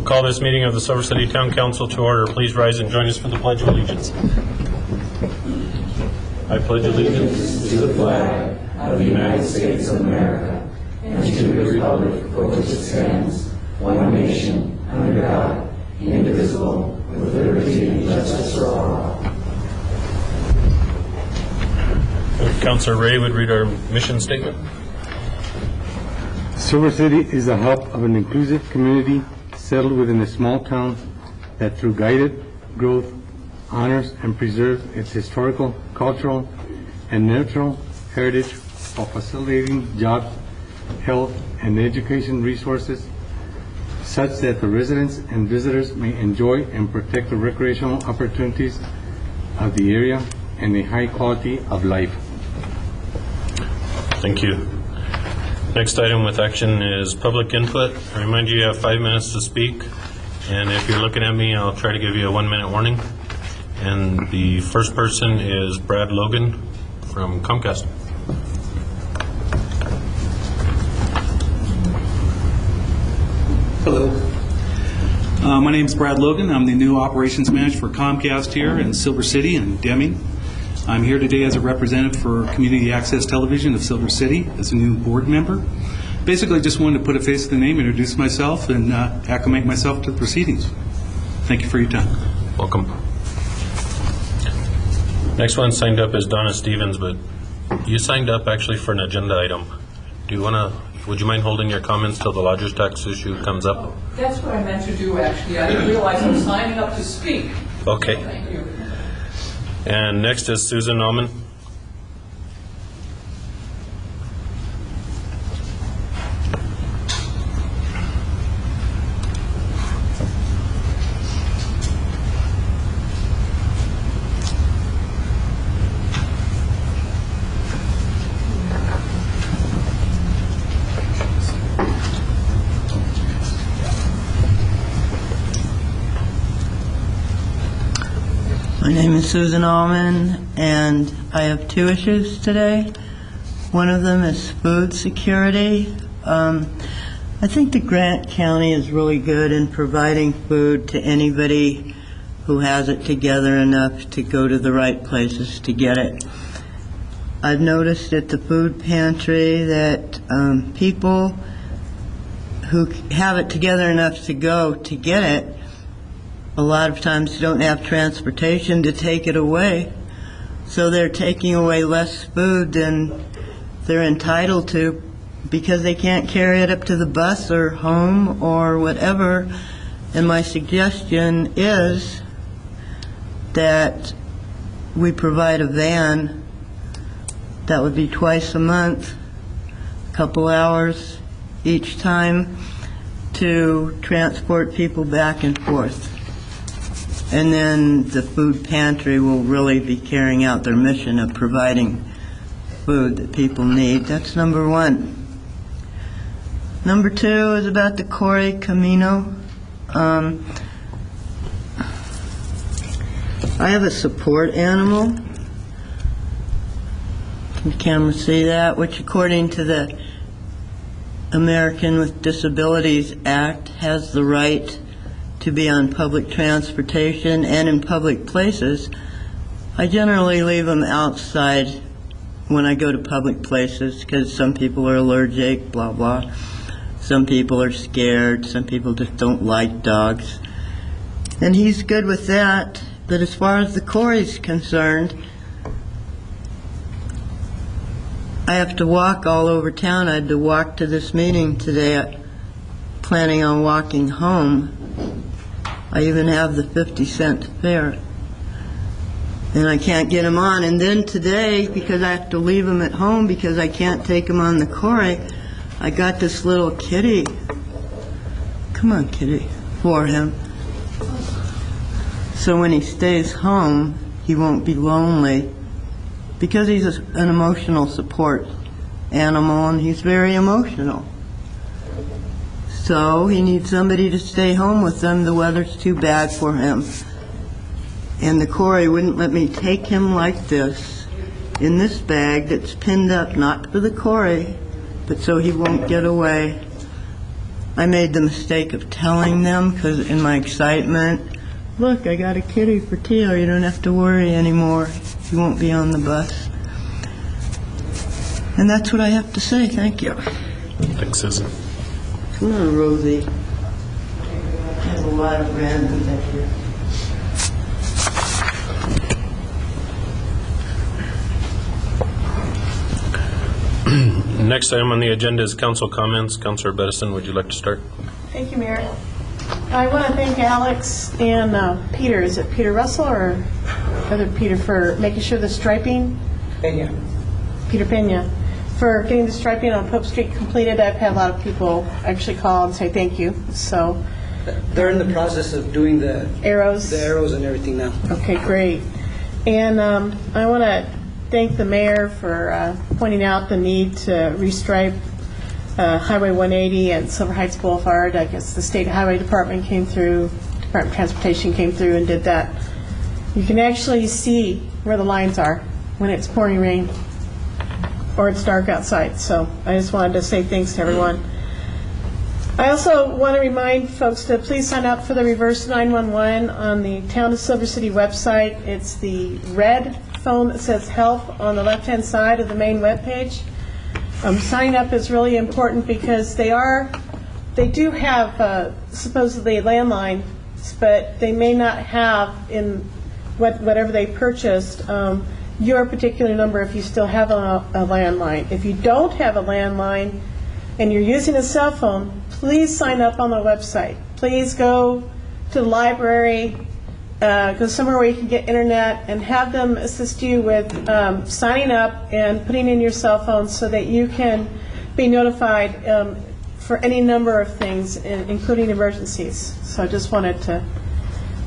call this meeting of the Silver City Town Council to order. Please rise and join us for the Pledge of Allegiance. I pledge allegiance to the flag of the United States of America and to the republic for which it stands, one nation, under God, indivisible, with liberty and justice for all. If Councillor Ray would read our mission statement. Silver City is the hub of an inclusive community settled within a small town that through guided growth honors and preserves its historical, cultural, and natural heritage while facilitating jobs, health, and education resources such that the residents and visitors may enjoy and protect the recreational opportunities of the area and a high quality of life. Thank you. Next item with action is public input. I remind you have 5 minutes to speak, and if you're looking at me, I'll try to give you a 1-minute warning. And the first person is Brad Logan from Comcast. Hello. My name is Brad Logan. I'm the new operations manager for Comcast here in Silver City and Deming. I'm here today as a representative for Community Access Television of Silver City as a new board member. Basically, just wanted to put a face to the name, introduce myself, and acclimate myself to the proceedings. Thank you for your time. Welcome. Next one signed up is Donna Stevens, but you signed up actually for an agenda item. Would you mind holding your comments till the lodger's tax issue comes up? That's what I meant to do, actually. I didn't realize I was signing up to speak. Okay. Thank you. And next is Susan Nauman. My name is Susan Allman, and I have 2 issues today. One of them is food security. I think the Grant County is really good in providing food to anybody who has it together enough to go to the right places to get it. I've noticed at the food pantry that people who have it together enough to go to get it a lot of times don't have transportation to take it away, so they're taking away less food than they're entitled to because they can't carry it up to the bus or home or whatever. And my suggestion is that we provide a van that would be twice a month, a couple hours each time, to transport people back and forth. And then the food pantry will really be carrying out their mission of providing food that people need. That's number 1. Number 2 is about the Corey Camino. I have a support animal. Can the camera see that? Which, according to the American with Disabilities Act, has the right to be on public transportation and in public places. I generally leave them outside when I go to public places because some people are allergic, blah, blah. Some people are scared. Some people just don't like dogs. And he's good with that. But as far as the Corey's concerned, I have to walk all over town. I had to walk to this meeting today, planning on walking home. I even have the 50-cent fare, and I can't get him on. And then today, because I have to leave him at home because I can't take him on the Corey, I got this little kitty. Come on, kitty, for him. So when he stays home, he won't be lonely because he's an emotional support animal, and he's very emotional. So he needs somebody to stay home with him. The weather's too bad for him. And the Corey wouldn't let me take him like this in this bag that's pinned up, not for the Corey, but so he won't get away. I made the mistake of telling them because in my excitement, look, I got a kitty for Teal. You don't have to worry anymore. You won't be on the bus. And that's what I have to say. Thank you. Thanks, Susan. Come on, Rosie. I have a lot of random back here. Next item on the agenda is council comments. Councilor Bedison, would you like to start? Thank you, Mayor. I want to thank Alex and Peter. Is it Peter Russell or other Peter for making sure the striping? Peña. Peter Peña for getting the striping on Pope Street completed. I've had a lot of people actually call and say thank you. So they're in the process of doing the arrows and everything now. Okay, great. And I want to thank the mayor for pointing out the need to restripe Highway 180 and Silver Heights Boulevard. I guess the State Highway Department came through, Department of Transportation came through and did that. You can actually see where the lines are when it's pouring rain or it's dark outside. So I just wanted to say thanks to everyone. I also want to remind folks to please sign up for the Reverse 911 on the Town of Silver City website. It's the red phone that says help on the left-hand side of the main webpage. Signing up is really important because they do have supposedly landlines, but they may not have in whatever they purchased your particular number if you still have a landline. If you don't have a landline and you're using a cell phone, please sign up on the website. Please go to the library, go somewhere where you can get internet, and have them assist you with signing up and putting in your cell phone so that you can be notified for any number of things, including emergencies. So I just wanted to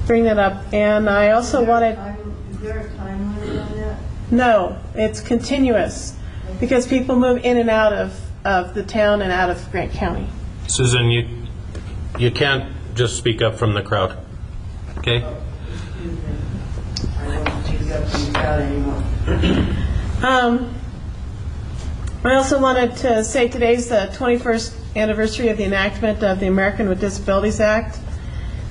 bring that up. And I also wanted... Is there a time limit on that? No, it's continuous because people move in and out of the town and out of Grant County. Susan, you can't just speak up from the crowd, okay? I don't speak up from the crowd anymore. I also wanted to say today's the 21st anniversary of the enactment of the American with Disabilities Act.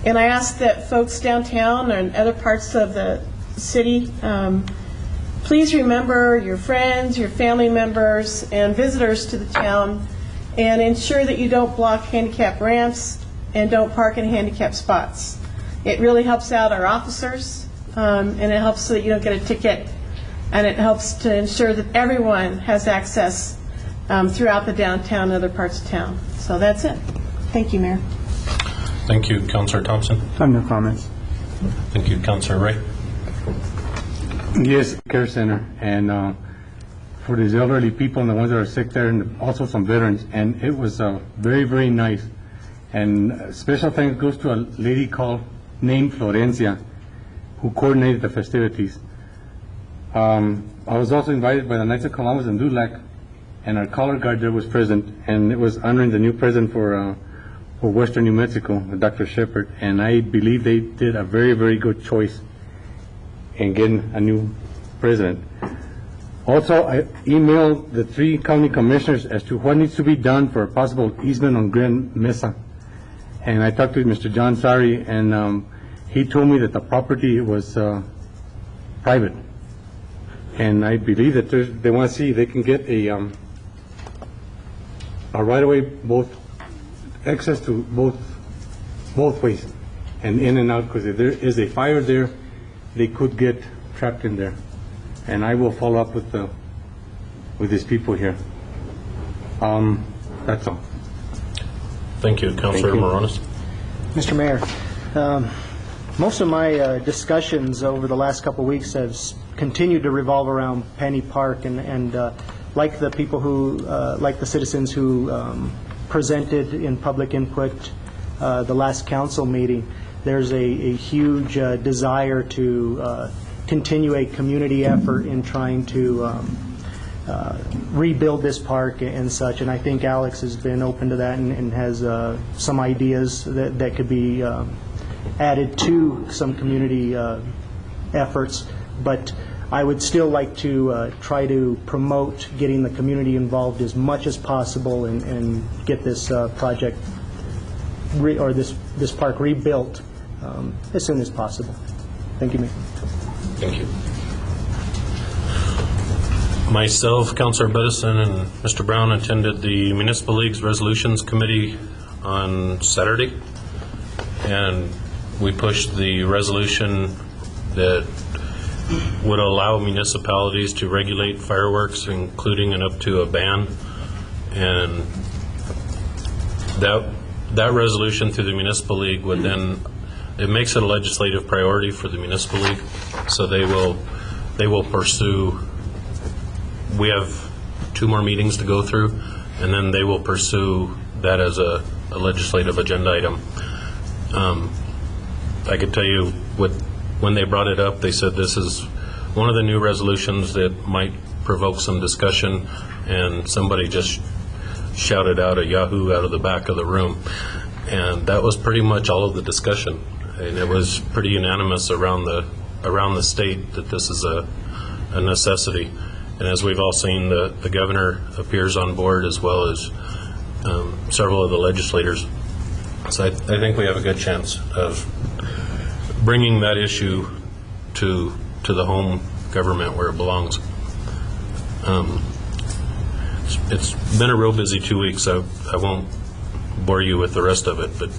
And I ask that folks downtown and other parts of the city please remember your friends, your family members, and visitors to the town, and ensure that you don't block handicap ramps and don't park in handicap spots. It really helps out our officers, and it helps so that you don't get a ticket, and it helps to ensure that everyone has access throughout the downtown and other parts of town. So that's it. Thank you, Mayor. Thank you, Councilor Thompson. I have no comments. Thank you, Councilor Ray. Yes, care center, and for these elderly people and the ones that are sick there, and also some veterans, and it was very, very nice. And special thanks goes to a lady named Florencia, who coordinated the festivities. I was also invited by the Knights of Columbus and Dulac, and our color guard there was present, and it was honoring the new president for Western New Mexico, Dr. Shepard, and I believe they did a very, very good choice in getting a new president. Also, I emailed the 3 county commissioners as to what needs to be done for a possible easement on Grand Mesa. And I talked to Mr. John Sari, and he told me that the property was private. And I believe that they want to see if they can get a right-of-way, both access to both ways, and in and out, because if there is a fire there, they could get trapped in there. And I will follow up with these people here. That's all. Thank you, Councilor Moronis. Mr. Mayor, most of my discussions over the last couple of weeks have continued to revolve around Penny Park, and like the people who, like the citizens who presented in public input the last council meeting, there's a huge desire to continue a community effort in trying to rebuild this park and such, and I think Alex has been open to that and has some ideas that could be added to some community efforts, but I would still like to try to promote getting the community involved as much as possible and get this project this park rebuilt as soon as possible. Thank you, Mayor. Thank you. Myself, Councilor Beddison, and Mr. Brown attended the Municipal League's Resolutions Committee on Saturday, and we pushed the resolution that would allow municipalities to regulate fireworks, including and up to a ban. And that resolution through the Municipal League would then, it makes it a legislative priority for the Municipal League, so they will pursue. We have 2 more meetings to go through, and then they will pursue that as a legislative agenda item. I could tell you when they brought it up, they said this is one of the new resolutions that might provoke some discussion, and somebody just shouted out a Yahoo out of the back of the room. And that was pretty much all of the discussion. And it was pretty unanimous around the state that this is a necessity. And as we've all seen, the governor appears on board, as well as several of the legislators. So I think we have a good chance of bringing that issue to the home government where it belongs. It's been a real busy 2 weeks. I won't bore you with the rest of it, but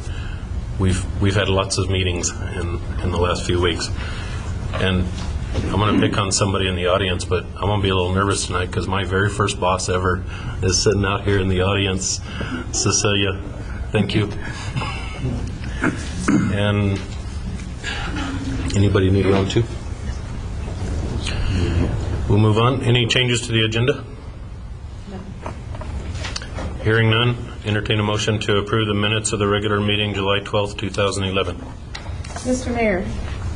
we've had lots of meetings in the last few weeks. And I'm going to pick on somebody in the audience, but I'm going to be a little nervous tonight because my very first boss ever is sitting out here in the audience. Cecilia, thank you. And anybody need round 2? We'll move on. Any changes to the agenda? No. Hearing none, entertain a motion to approve the minutes of the regular meeting July 12th, 2011. Mr. Mayor,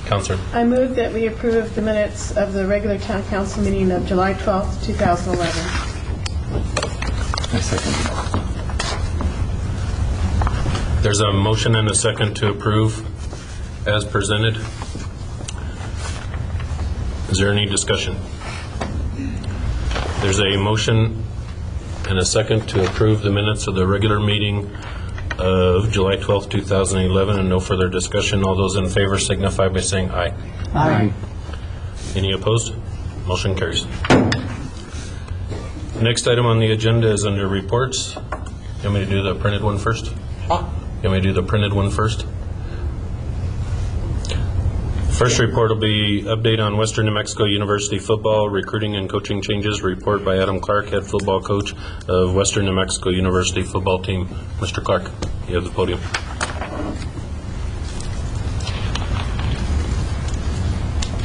Counselor. I move that we approve the minutes of the regular town council meeting of July 12th, 2011. I second. There's a motion and a second to approve as presented. Is there any discussion? There's a motion and a second to approve the minutes of the regular meeting of July 12th, 2011, and no further discussion. All those in favor signify by saying aye. Aye. Any opposed? Motion carries. Next item on the agenda is under reports. You want me to do the printed one first? You want me to do the printed one first? First report will be update on Western New Mexico University football recruiting and coaching changes. Report by Adam Clark, head football coach of Western New Mexico University football team. Mr. Clark, you have the podium.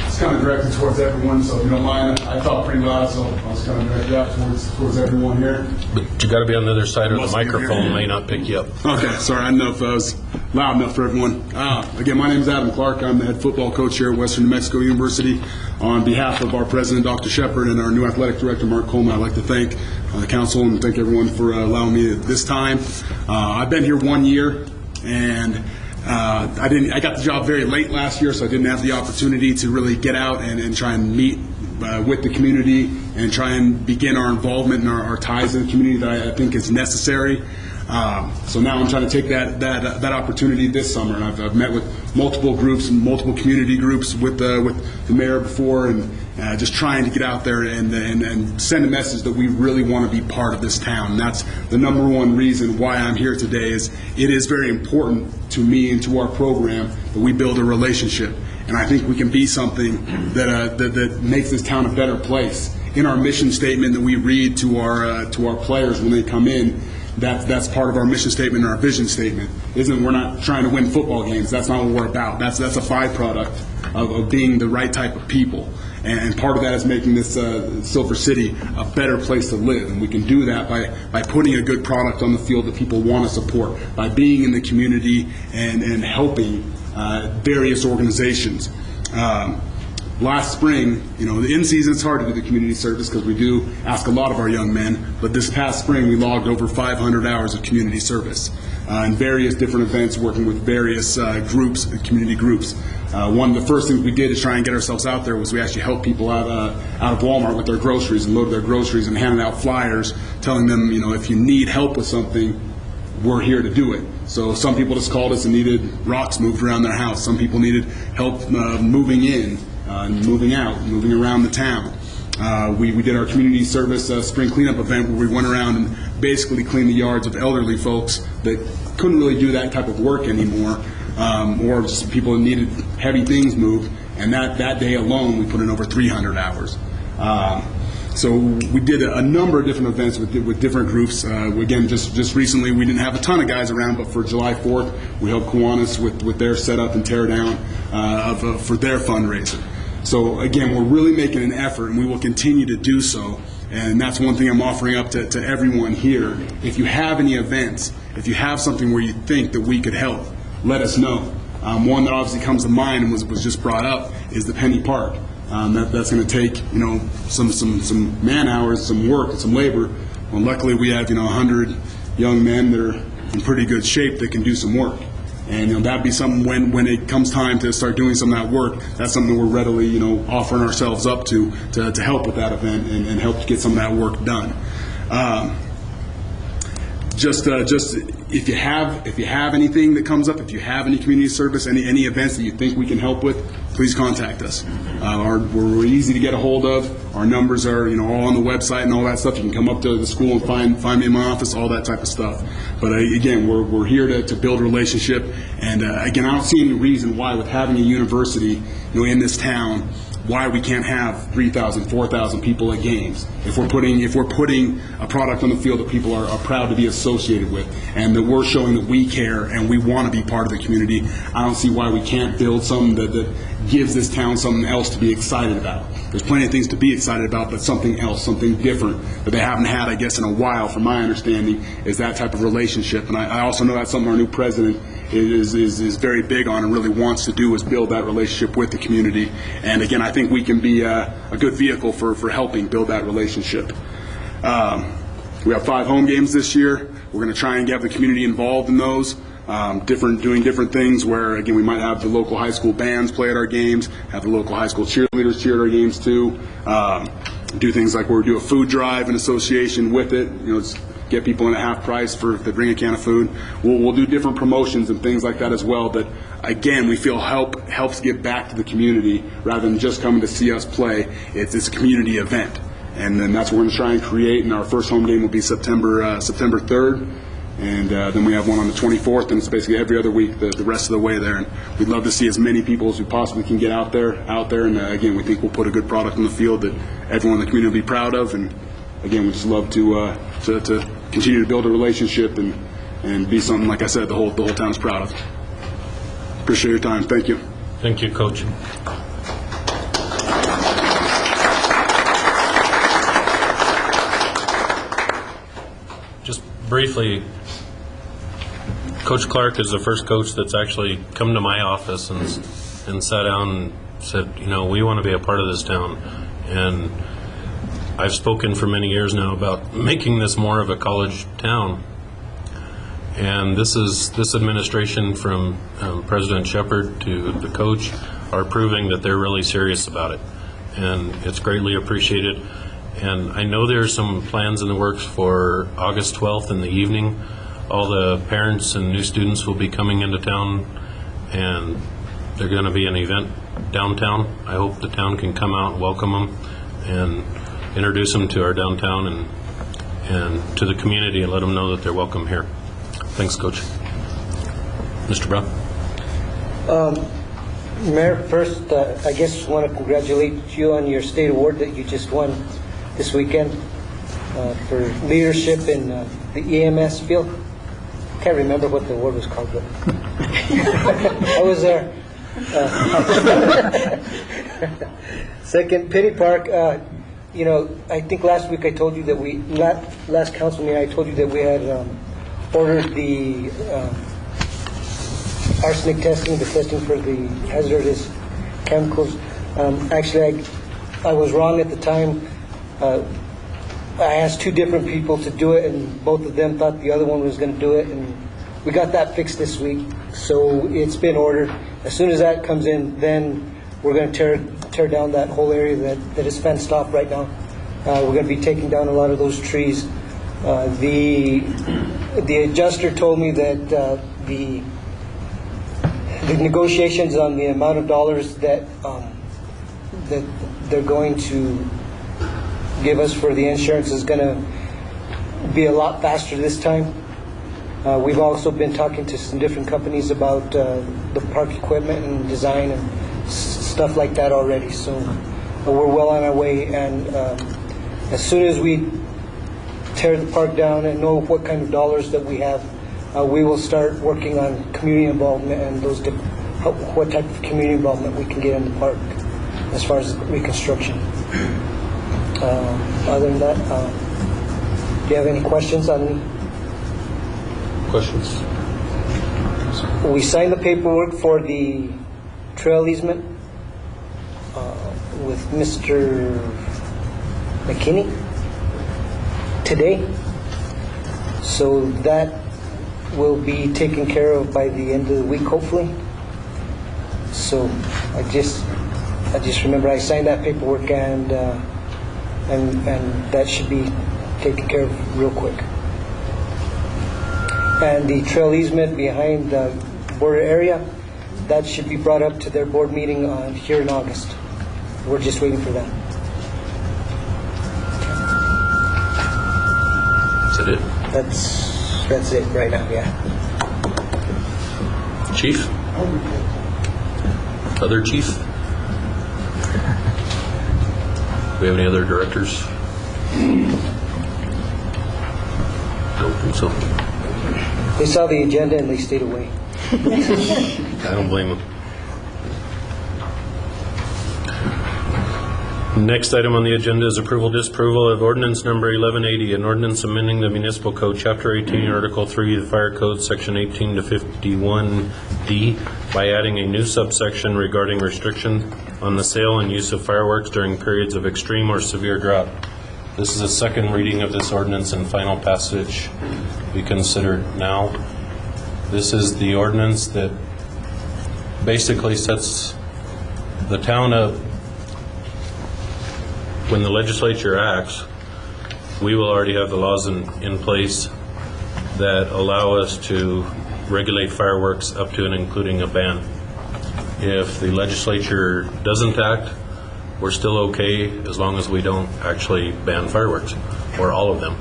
It's kind of directed towards everyone, so if you don't mind, I talk pretty loud, so I was kind of directed out towards everyone here. But you got to be on the other side, or the Must be microphone here. may not pick you up. Okay, sorry, I didn't know if I was loud enough for everyone. Again, my name is Adam Clark. I'm the head football coach here at Western New Mexico University. On behalf of our president, Dr. Shepard, and our new athletic director, Mark Coleman, I'd like to thank the council and thank everyone for allowing me this time. I've been here 1 year, and I got the job very late last year, so I didn't have the opportunity to really get out and try and meet with the community and try and begin our involvement and our ties in the community that I think is necessary. So now I'm trying to take that opportunity this summer, and I've met with multiple groups and multiple community groups with the mayor before, and just trying to get out there and send a message that we really want to be part of this town. And that's the number one reason why I'm here today. Is it is very important to me and to our program that we build a relationship, and I think we can be something that makes this town a better place. In our mission statement that we read to our players when they come in, that's part of our mission statement and our vision statement. We're not trying to win football games. That's not what we're about. That's a byproduct of being the right type of people. And part of that is making this Silver City a better place to live. And we can do that by putting a good product on the field that people want to support, by being in the community and helping various organizations. Last spring, the in-season, it's hard to do the community service because we do ask a lot of our young men, but this past spring we logged over 500 hours of community service in various different events, working with various groups, community groups. One of the first things we did to try and get ourselves out there was we actually helped people out of Walmart with their groceries and loaded their groceries and handed out flyers telling them, if you need help with something, we're here to do it. So some people just called us and needed rocks moved around their house. Some people needed help moving in, moving out, moving around the town. We did our community service spring cleanup event where we went around and basically cleaned the yards of elderly folks that couldn't really do that type of work anymore, or just people that needed heavy things moved. And that day alone, we put in over 300 hours. So we did a number of different events with different groups. Again, just recently, we didn't have a ton of guys around, but for July 4th, we helped Kiwanis with their setup and tear down for their fundraiser. So again, we're really making an effort, and we will continue to do so. And that's one thing I'm offering up to everyone here. If you have any events, if you have something where you think that we could help, let us know. One that obviously comes to mind and was just brought up is the Penny Park. That's going to take some man hours, some work, some labor. Well, luckily we have 100 young men that are in pretty good shape that can do some work. And that'd be something when it comes time to start doing some of that work, that's something we're readily offering ourselves up to help with that event and help get some of that work done. Just if you have anything that comes up, if you have any community service, any events that you think we can help with, please contact us. We're easy to get a hold of. Our numbers are all on the website and all that stuff. You can come up to the school and find me in my office, all that type of stuff. But again, we're here to build a relationship. And again, I don't see any reason why, with having a university in this town, why we can't have 3,000, 4,000 people at games. If we're putting a product on the field that people are proud to be associated with, and that we're showing that we care and we want to be part of the community, I don't see why we can't build something that gives this town something else to be excited about. There's plenty of things to be excited about, but something else, something different that they haven't had, I guess, in a while, from my understanding, is that type of relationship. And I also know that's something our new president is very big on and really wants to do, is build that relationship with the community. And again, I think we can be a good vehicle for helping build that relationship. We have 5 home games this year. We're going to try and get the community involved in those, doing different things where, again, we might have the local high school bands play at our games, have the local high school cheerleaders cheer at our games too, do things like where we do a food drive in association with it, get people in at half price if they bring a can of food. We'll do different promotions and things like that as well that, again, we feel helps give back to the community rather than just coming to see us play. It's a community event. And then that's what we're going to try and create. And our first home game will be September 3rd. And then we have one on the 24th, and it's basically every other week the rest of the way there. And we'd love to see as many people as we possibly can get out there. And again, we think we'll put a good product on the field that everyone in the community will be proud of. And again, we just love to continue to build a relationship and be something, like I said, the whole town is proud of. Appreciate your time. Thank you. Thank you, Coach. Just briefly, Coach Clark is the first coach that's actually come to my office and sat down and said, we want to be a part of this town. And I've spoken for many years now about making this more of a college town. And this administration, from President Shepard to the coach, are proving that they're really serious about it. And it's greatly appreciated. And I know there's some plans in the works for August 12th in the evening. All the parents and new students will be coming into town, and there's going to be an event downtown. I hope the town can come out and welcome them and introduce them to our downtown and to the community and let them know that they're welcome here. Thanks, Coach. Mr. Brown. Mayor, first, I guess I want to congratulate you on your state award that you just won this weekend for leadership in the EMS field. Can't remember what the award was called, but I was there. Second, Penny Park. I think last week I told you that last council meeting I told you that we had ordered the arsenic testing, the testing for the hazardous chemicals. Actually, I was wrong at the time. I asked 2 different people to do it, and both of them thought the other one was going to do it, and we got that fixed this week. So it's been ordered. As soon as that comes in, then we're going to tear down that whole area that is fenced off right now. We're going to be taking down a lot of those trees The adjuster told me that the negotiations on the amount of dollars that that they're going to give us for the insurance is going to be a lot faster this time. We've also been talking to some different companies about the park equipment and design and stuff like that already. So we're well on our way, and as soon as we tear the park down and know what kind of dollars that we have, we will start working on community involvement and what type of community involvement we can get in the park as far as reconstruction. Other than that, do you have any questions on me? Questions? We signed the paperwork for the trail easement with Mr. McKinney today. So that will be taken care of by the end of the week, hopefully. So I just remember I signed that paperwork, and that should be taken care of real quick. And the trail easement behind the border area, that should be brought up to their board meeting here in August. We're just waiting for that. Is that it? That's it right now, yeah. Chief? Other chief? Do we have any other directors? Don't think so. They saw the agenda and they stayed away. I don't blame them. Next item on the agenda is approval, disapproval of ordinance number 1180, an ordinance amending the municipal code, chapter 18, article 3, the fire code, section 18 to 51D, by adding a new subsection regarding restriction on the sale and use of fireworks during periods of extreme or severe drought. This is a second reading of this ordinance and final passage be considered now. This is the ordinance that basically sets the town up. When the legislature acts, we will already have the laws in place that allow us to regulate fireworks up to and including a ban. If the legislature doesn't act, we're still okay as long as we don't actually ban fireworks, or all of them.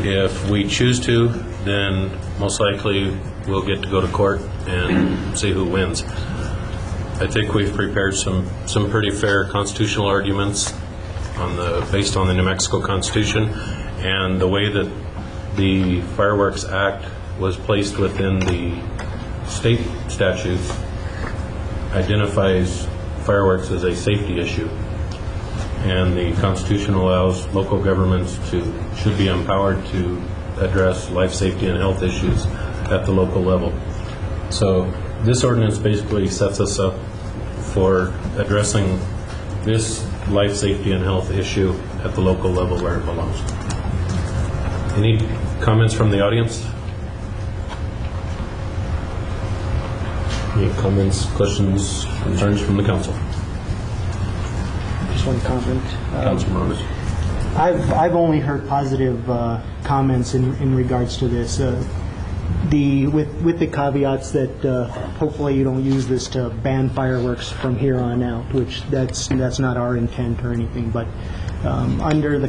If we choose to, then most likely we'll get to go to court and see who wins. I think we've prepared some pretty fair constitutional arguments based on the New Mexico Constitution, and the way that the Fireworks Act was placed within the state statutes identifies fireworks as a safety issue, and the Constitution allows local governments should be empowered to address life safety and health issues at the local level. So this ordinance basically sets us up for addressing this life safety and health issue at the local level where it belongs. Any comments from the audience? Any comments, questions, concerns from the council? Just one comment. Councilman Rhodes. I've only heard positive comments in regards to this. With the caveats that hopefully you don't use this to ban fireworks from here on out, which that's not our intent or anything. But under the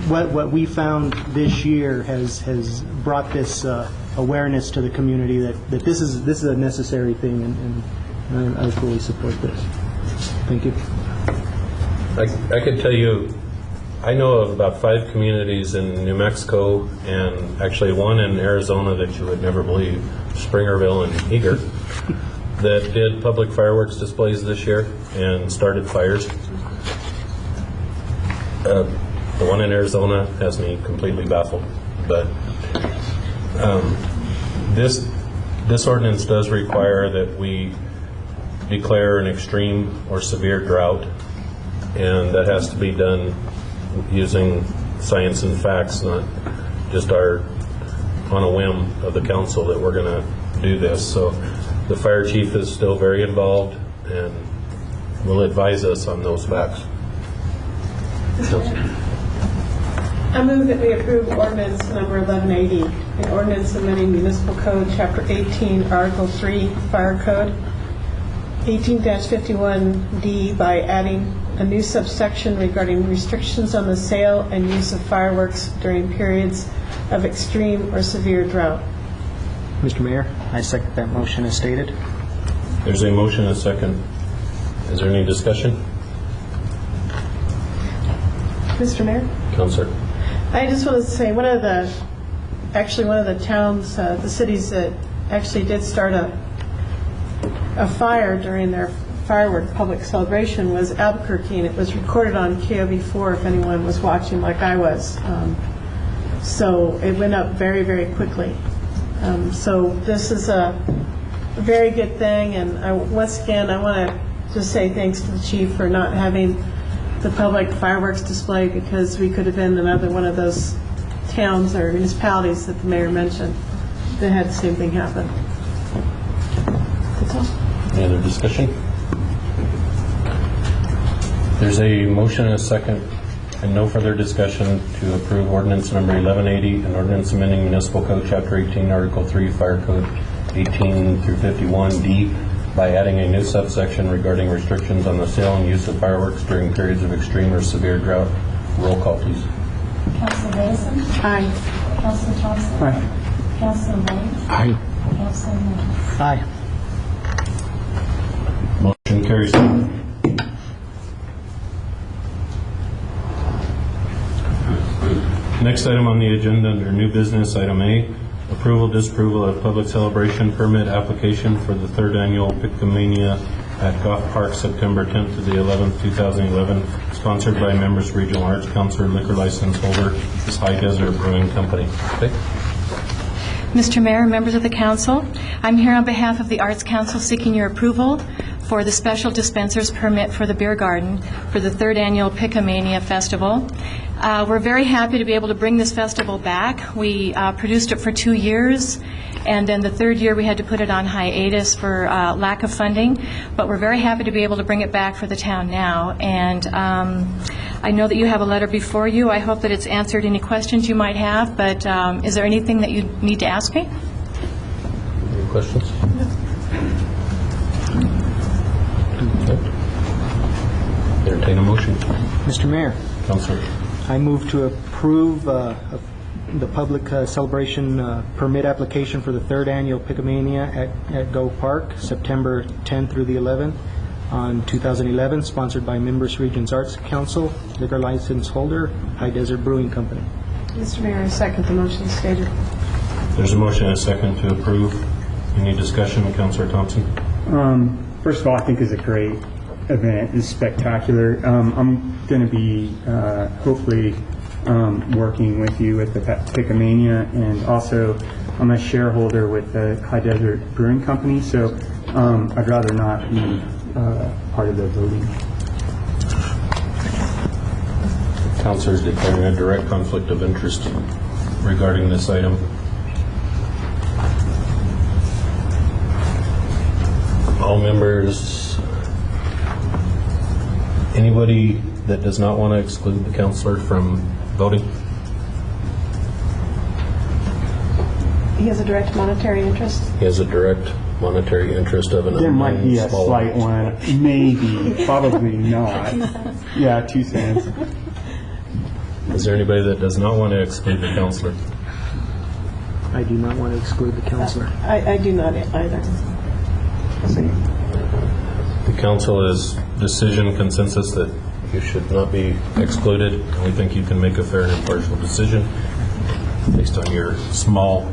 what we found this year has brought this awareness to the community that this is a necessary thing, and I fully support this. Thank you. I could tell you, I know of about 5 communities in New Mexico, and actually one in Arizona that you would never believe, Springerville and Eager, that did public fireworks displays this year and started fires. The one in Arizona has me completely baffled, but this ordinance does require that we declare an extreme or severe drought, and that has to be done using science and facts, not just on a whim of the council that we're going to do this. So the fire chief is still very involved and will advise us on those facts. I move that we approve ordinance number 1180, an ordinance amending municipal code, chapter 18, article 3, fire code, 18-51D by adding a new subsection regarding restrictions on the sale and use of fireworks during periods of extreme or severe drought. Mr. Mayor, I second that motion as stated. There's a motion and a second. Is there any discussion? Mr. Mayor? Counselor. I just want to say one of the towns, the cities that actually did start a fire during their firework public celebration was Albuquerque, and it was recorded on KOB4 if anyone was watching like I was. So it went up very, very quickly. So this is a very good thing, and once again, I want to just say thanks to the chief for not having the public fireworks display, because we could have been another one of those towns or municipalities that the mayor mentioned that had the same thing happen. That's all. Any other discussion? There's a motion and a second and no further discussion to approve ordinance number 1180, an ordinance amending municipal code chapter 18, article 3, fire code 18 through 51D by adding a new subsection regarding restrictions on the sale and use of fireworks during periods of extreme or severe drought. Roll call, please. Councilor Madison? Aye. Councilor Thompson? Aye. Councilor White? Aye. Councilor Moore? Aye. Motion carries. Next item on the agenda under new business, item A, approval, disapproval of public celebration permit application for the third annual Pictomania at Goff Park, September 10th to the 11th, 2011, sponsored by Members Regional Arts Council, liquor license holder is High Desert Brewing Company. Okay. Mr. Mayor, members of the council, I'm here on behalf of the Arts Council seeking your approval for the special dispensers permit for the beer garden for the third annual Pictomania Festival. We're very happy to be able to bring this festival back. We produced it for 2 years, and then the third year we had to put it on hiatus for lack of funding, but we're very happy to be able to bring it back for the town now. And I know that you have a letter before you. I hope that it's answered any questions you might have, but is there anything that you need to ask me? Any questions? Entertain a motion. Mr. Mayor, Councilor. I move to approve the public celebration permit application for the third annual Pictomania at Go Park, September 10th through the 11th on 2011, sponsored by Members Regions Arts Council, liquor license holder, High Desert Brewing Company. Mr. Mayor, I second the motion stated. There's a motion and a second to approve. Any discussion, Councilor Thompson? First of all, I think it's a great event. It's spectacular. I'm going to be hopefully working with you with the Pictomania, and also I'm a shareholder with the High Desert Brewing Company, so I'd rather not be part of the voting. Councilors declaring a direct conflict of interest regarding this item. All members, anybody that does not want to exclude the councilor from voting? He has a direct monetary interest. He has a direct monetary interest of an There might be a small slight one, maybe, probably not. Yeah, 2 cents. Is there anybody that does not want to exclude the councilor? I do not want to exclude the councilor. I do not either. The council is decision consensus that you should not be excluded, and we think you can make a fair and impartial decision based on your small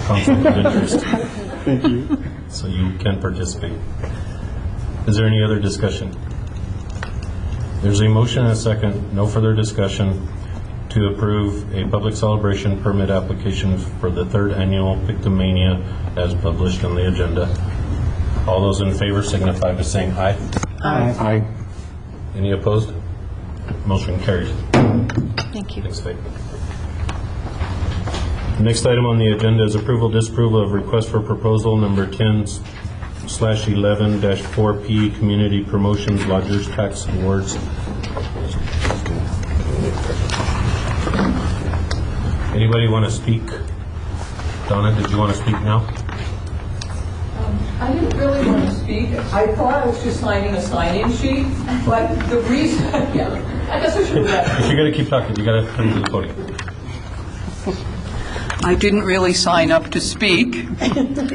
conflict of interest. Thank you. So you can participate. Is there any other discussion? There's a motion and a second, no further discussion, to approve a public celebration permit application for the third annual Pictomania as published on the agenda. All those in favor signify by saying aye. Aye. Aye. Any opposed? Motion carries. Thank you. Thanks, Faith. The next item on the agenda is approval, disapproval of request for proposal number 10/11-4P Community Promotions Lodgers Tax Awards. Anybody want to speak? Donna, did you want to speak now? I didn't really want to speak. I thought I was just signing a sign-in sheet, but the reason, yeah, I guess I should have left. If you're going to keep talking, you got to come to the podium. I didn't really sign up to speak,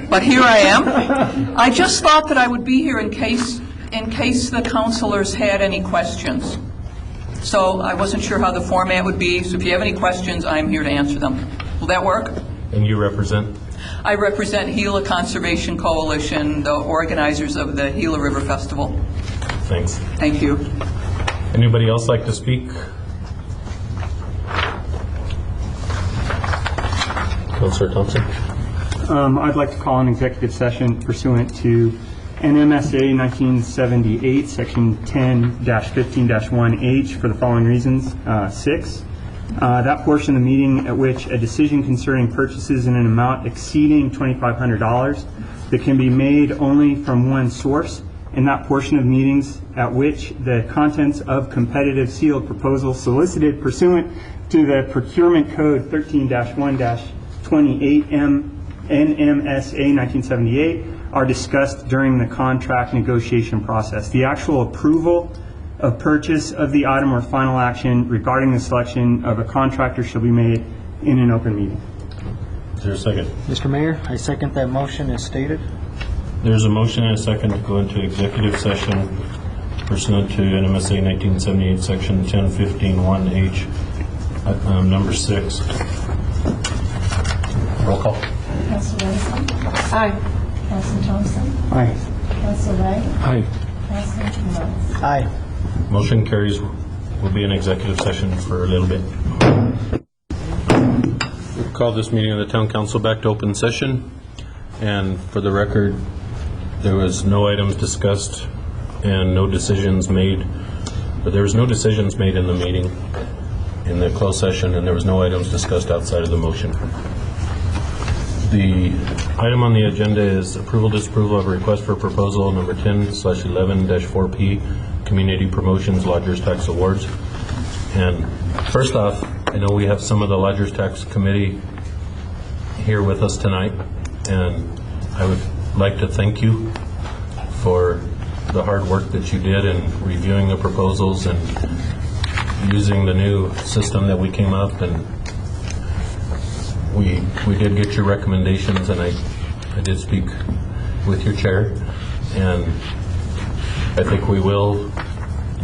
but here I am. I just thought that I would be here in case the councilors had any questions. So I wasn't sure how the format would be, so if you have any questions, I'm here to answer them. Will that work? And you represent? I represent Gila Conservation Coalition, the organizers of the Gila River Festival. Thanks. Thank you. Anybody else like to speak? Councilor Thompson. I'd like to call an executive session pursuant to NMSA 1978, Section 10-15-1H for the following reasons. 6, that portion of the meeting at which a decision concerning purchases in an amount exceeding $2,500 that can be made only from one source, and that portion of meetings at which the contents of competitive sealed proposals solicited pursuant to the Procurement Code 13-1-28 NMSA 1978 are discussed during the contract negotiation process. The actual approval of purchase of the item or final action regarding the selection of a contractor shall be made in an open meeting. Is there a second? Mr. Mayor, I second that motion as stated. There's a motion and a second to go into executive session pursuant to NMSA 1978, Section 10-15-1H, number 6. Roll call. Councilor Edison? Aye. Councilor Thompson? Aye. Councilor Ray? Aye. Councilor Morales? Aye. Motion carries. We'll be in executive session for a little bit. We'll call this meeting of the Town Council back to open session. And for the record, there was no items discussed and no decisions made. But there was no decisions made in the meeting, in the closed session, and there was no items discussed outside of the motion. The item on the agenda is approval, disapproval of a request for proposal number 10/11-4P, Community Promotions Lodgers Tax Awards. And first off, I know we have some of the Lodgers Tax Committee here with us tonight, and I would like to thank you for the hard work that you did in reviewing the proposals and using the new system that we came up, and we did get your recommendations, and I did speak with your chair, and I think we will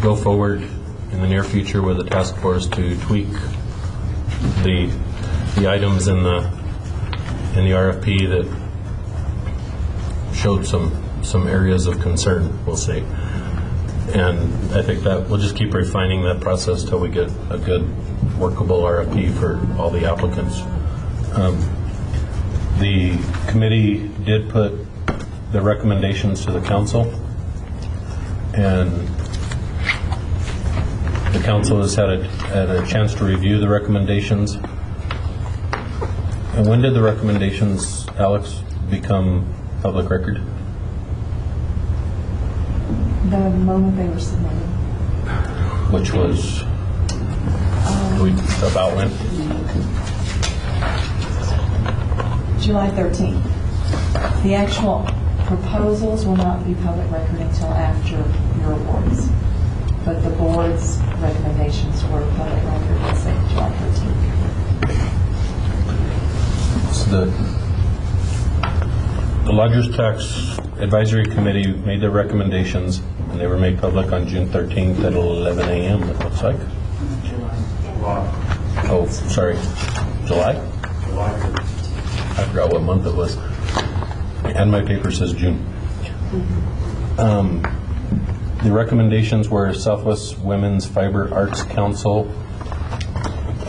go forward in the near future with a task force to tweak the items in the RFP that showed some areas of concern, we'll say. And I think that we'll just keep refining that process till we get a good workable RFP for all the applicants. The committee did put the recommendations to the council, and the council has had a chance to review the recommendations. And when did the recommendations, Alex, become public record? The moment they were submitted. Which was about when? July 13th. The actual proposals will not be public record until after your awards. But the board's recommendations were public record, let's say July 13th. So the Lodgers Tax Advisory Committee made their recommendations, and they were made public on June 13th at 11 a.m., it looks like. Oh, sorry. July? I forgot what month it was. And my paper says June. The recommendations were Southwest Women's Fiber Arts Council,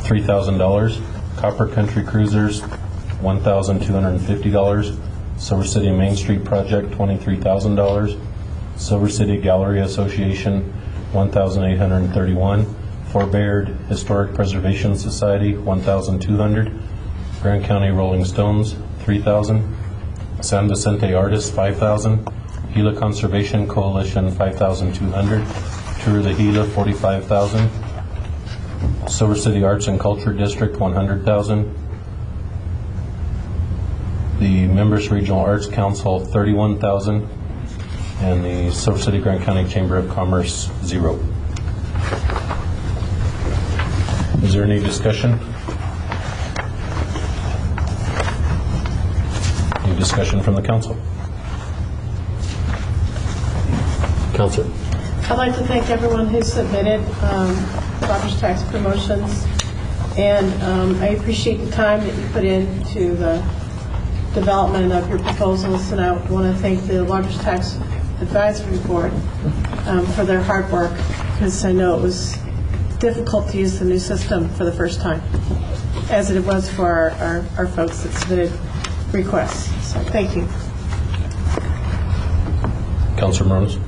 $3,000. Copper Country Cruisers, $1,250. Silver City Main Street Project, $23,000. Silver City Gallery Association, $1,831. Fort Bayard Historic Preservation Society, $1,200. Grand County Rolling Stones, $3,000. San Vicente Artists, $5,000. Gila Conservation Coalition, $5,200. Tour the Gila, $45,000. Silver City Arts and Culture District, $100,000. the Members Regional Arts Council, $31,000, and the Silver City Grant County Chamber of Commerce, $0. Is there any discussion? Any discussion from the council? Councilor. I'd like to thank everyone who submitted lodger's tax promotions, and I appreciate the time that you put into the development of your proposals, and I want to thank the Lodger's Tax Advisory Board for their hard work, because I know it was difficult to use the new system for the first time, as it was for our folks that submitted requests. So thank you. Councilor Morones.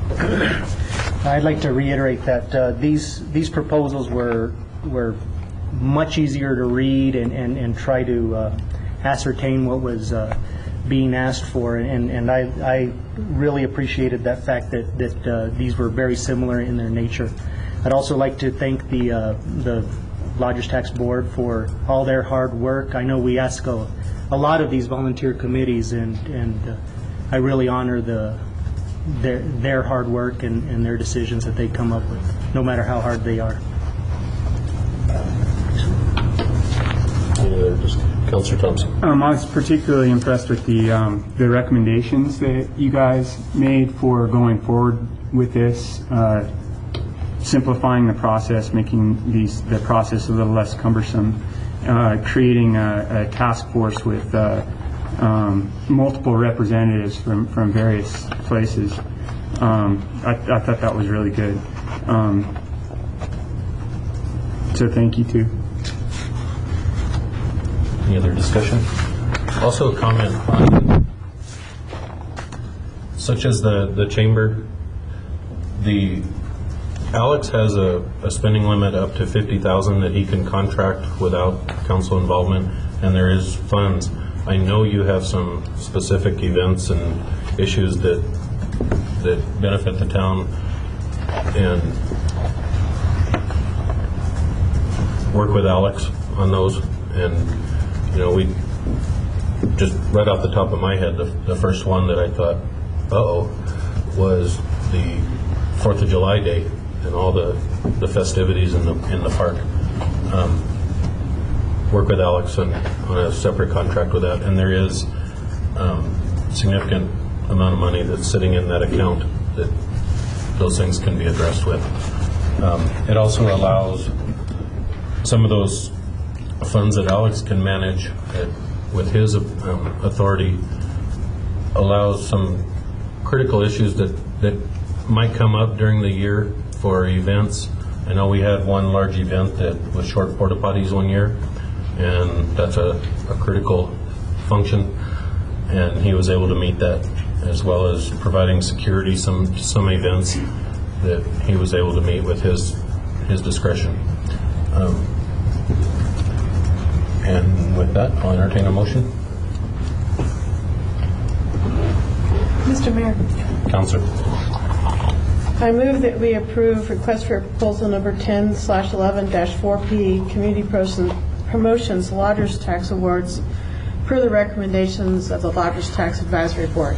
I'd like to reiterate that these proposals were much easier to read and try to ascertain what was being asked for, and I really appreciated that fact that these were very similar in their nature. I'd also like to thank the Lodgers Tax Board for all their hard work. I know we ask a lot of these volunteer committees, and I really honor their hard work and their decisions that they come up with, no matter how hard they are. Councilor Thompson. I was particularly impressed with the recommendations that you guys made for going forward with this, simplifying the process, making the process a little less cumbersome, creating a task force with multiple representatives from various places. I thought that was really good. So thank you too. Any other discussion? Also a comment on, such as the chamber, Alex has a spending limit up to $50,000 that he can contract without council involvement, and there is funds. I know you have some specific events and issues that benefit the town, and work with Alex on those. And we just right off the top of my head, the first one that I thought, was the 4th of July day and all the festivities in the park. Work with Alex on a separate contract with that, and there is significant amount of money that's sitting in that account that those things can be addressed with. It also allows some of those funds that Alex can manage with his authority, allows some critical issues that might come up during the year for events. I know we had one large event that was short porta potties one year, and that's a critical function, and he was able to meet that, as well as providing security some events that he was able to meet with his discretion. And with that, I'll entertain a motion. Mr. Mayor, Councilor. I move that we approve request for proposal number 10/11-4P, Community Promotions Lodgers Tax Awards, per the recommendations of the Lodgers Tax Advisory Board.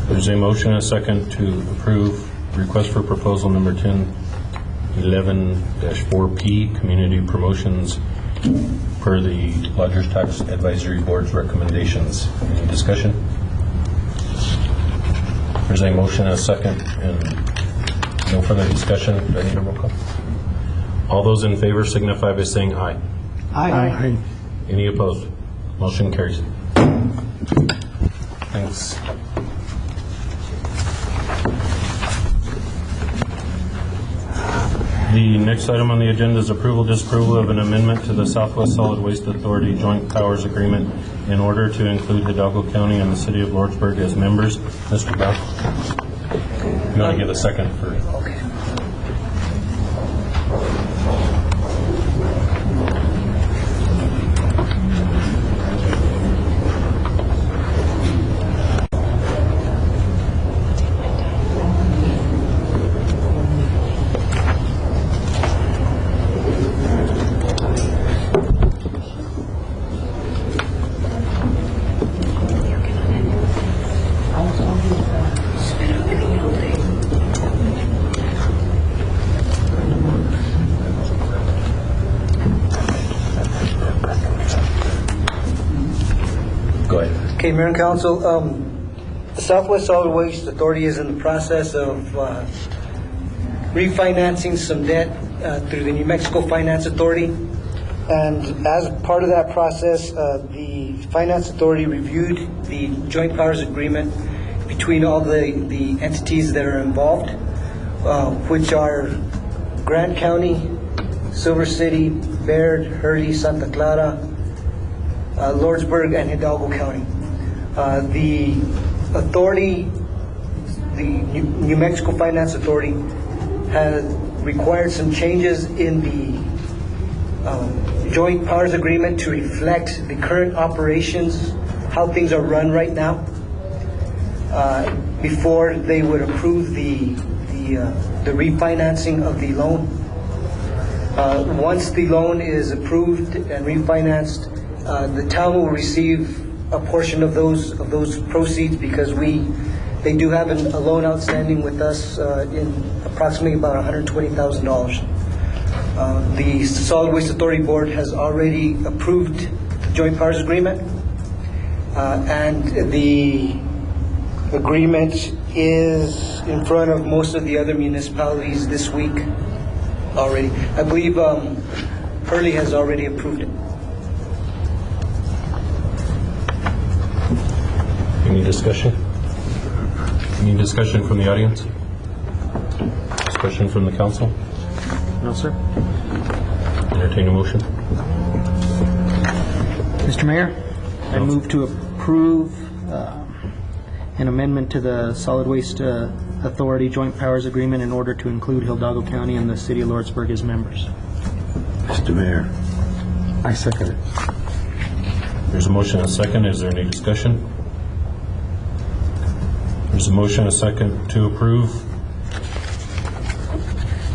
There's a motion and a second to approve request for proposal number 10/11-4P, Community Promotions, per the Lodgers Tax Advisory Board's recommendations. Any discussion? There's a motion and a second, and no further discussion. Do I need a roll call? All those in favor signify by saying aye. Aye. Any opposed? Motion carries. Thanks. The next item on the agenda is approval, disapproval of an amendment to the Southwest Solid Waste Authority Joint Powers Agreement in order to include Hidalgo County and the City of Lordsburg as members. Mr. Brown, you want to give a second for? Okay. Go ahead. Okay, Mayor and Council, the Southwest Solid Waste Authority is in the process of refinancing some debt through the New Mexico Finance Authority. And as part of that process, the Finance Authority reviewed the joint powers agreement between all the entities that are involved, which are Grant County, Silver City, Baird, Hurley, Santa Clara, Lordsburg, and Hidalgo County. The authority, the New Mexico Finance Authority, has required some changes in the joint powers agreement to reflect the current operations, how things are run right now, before they would approve the refinancing of the loan. Once the loan is approved and refinanced, the town will receive a portion of those proceeds because they do have a loan outstanding with us in approximately about $120,000. The Solid Waste Authority Board has already approved the joint powers agreement, and the agreement is in front of most of the other municipalities this week already. I believe Hurley has already approved it. Any discussion? Any discussion from the audience? Discussion from the council? No, sir. Entertain a motion. Mr. Mayor, I move to approve an amendment to the Solid Waste Authority Joint Powers Agreement in order to include Hidalgo County and the City of Lordsburg as members. Mr. Mayor, I second it. There's a motion and a second. Is there any discussion? There's a motion and a second to approve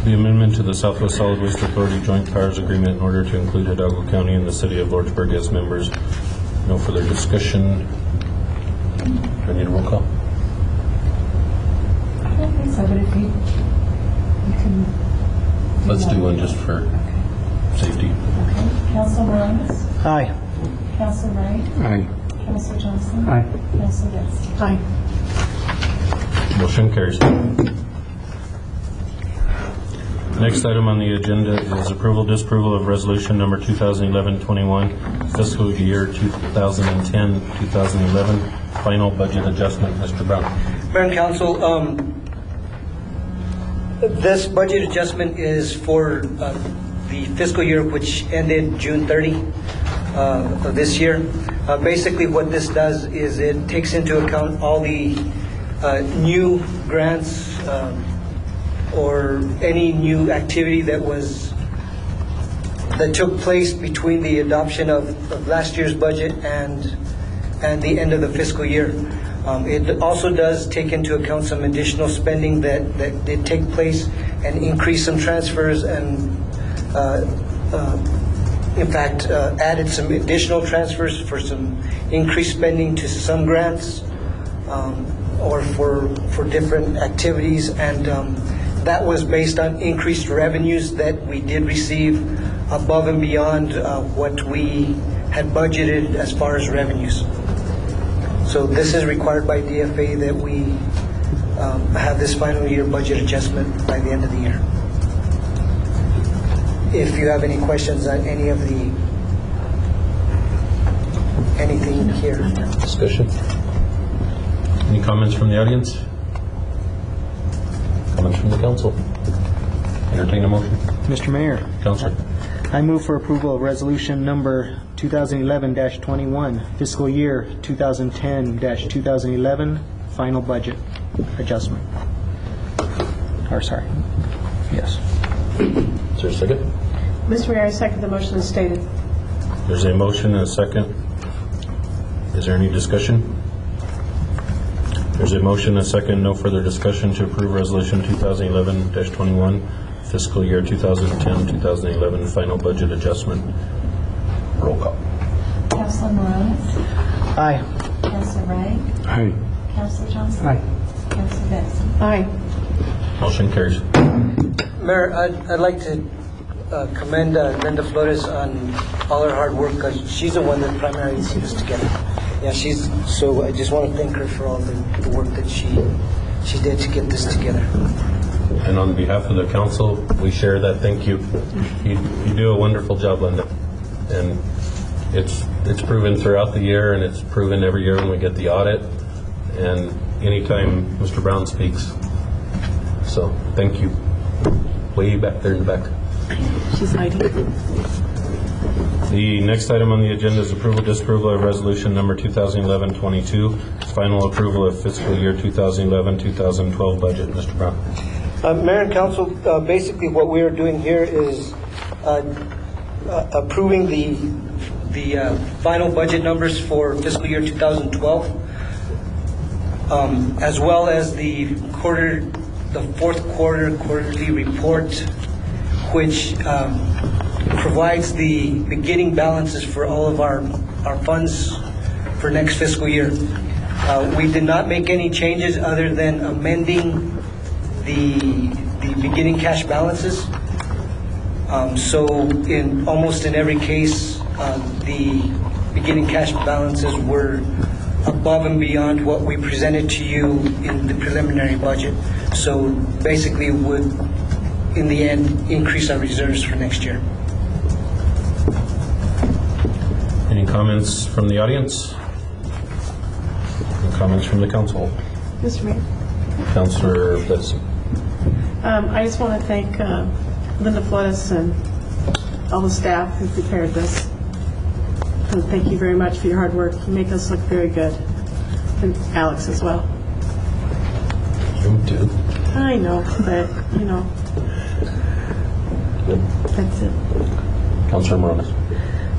the amendment to the Southwest Solid Waste Authority Joint Powers Agreement in order to include Hidalgo County and the City of Lordsburg as members. No further discussion. Do I need a roll call? I don't think so, but if you can. Let's do one just for safety. Okay. Council Morales? Aye. Council Wright? Aye. Council Johnson? Aye. Council Vest? Aye. Motion carries. Next item on the agenda is approval, disapproval of resolution number 2011-21, fiscal year 2010-2011, final budget adjustment. Mr. Brown. Mayor and Council, this budget adjustment is for the fiscal year which ended June 30 of this year. Basically what this does is it takes into account all the new grants or any new activity that took place between the adoption of last year's budget and the end of the fiscal year. It also does take into account some additional spending that did take place and increase some transfers and in fact added some additional transfers for some increased spending to some grants or for different activities, and that was based on increased revenues that we did receive above and beyond what we had budgeted as far as revenues. So this is required by DFA that we have this final year budget adjustment by the end of the year. If you have any questions on anything here. Discussion? Any comments from the audience? Comments from the council? Entertain a motion. Mr. Mayor, Councilor. I move for approval of resolution number 2011-21, fiscal year 2010-2011, final budget adjustment. Or sorry, yes. Is there a second? Mr. Mayor, I second the motion as stated. There's a motion and a second. Is there any discussion? There's a motion and a second. No further discussion to approve resolution 2011-21, fiscal year 2010-2011, final budget adjustment. Roll call. Council Morales? Aye. Council Wright? Aye. Council Johnson? Aye. Council Vest? Aye. Motion carries. Mayor, I'd like to commend Linda Flores on all her hard work because she's the one that primarily put this together. Yeah, so I just want to thank her for all the work that she did to get this together. And on behalf of the council, we share that thank you. You do a wonderful job, Linda. And it's proven throughout the year, and it's proven every year when we get the audit, and anytime Mr. Brown speaks. So, thank you. Way back there in the back. She's hiding. The next item on the agenda is approval, disapproval of resolution number 2011-22, final approval of fiscal year 2011-2012 budget. Mr. Brown. Mayor and Council, basically what we are doing here is approving the final budget numbers for fiscal year 2012, as well as the fourth quarter quarterly report, which provides the beginning balances for all of our funds for next fiscal year. We did not make any changes other than amending the beginning cash balances. So almost in every case, the beginning cash balances were above and beyond what we presented to you in the preliminary budget. So basically would, in the end, increase our reserves for next year. Any comments from the audience? Any comments from the council? Mr. Mayor. Councilor Bledson. I just want to thank Linda Flores and all the staff who prepared this. And thank you very much for your hard work. You make us look very good. And Alex as well. You too. I know, but, that's it. Councilor Morales.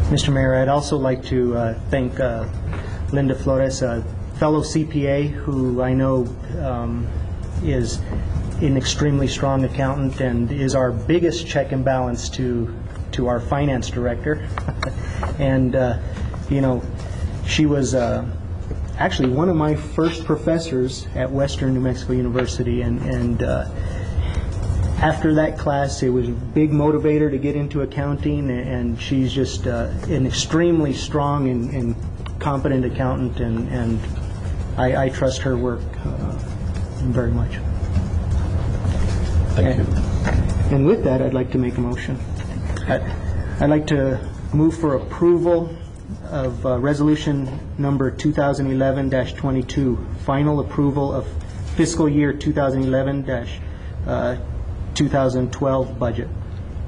Mr. Mayor, I'd also like to thank Linda Flores, a fellow CPA who I know is an extremely strong accountant and is our biggest check and balance to our finance director. And, she was actually one of my first professors at Western New Mexico University, and after that class, it was a big motivator to get into accounting, and she's just an extremely strong and competent accountant, and I trust her work very much. Thank you. And with that, I'd like to make a motion. I'd like to move for approval of resolution number 2011-22, final approval of fiscal year 2011-2012 budget.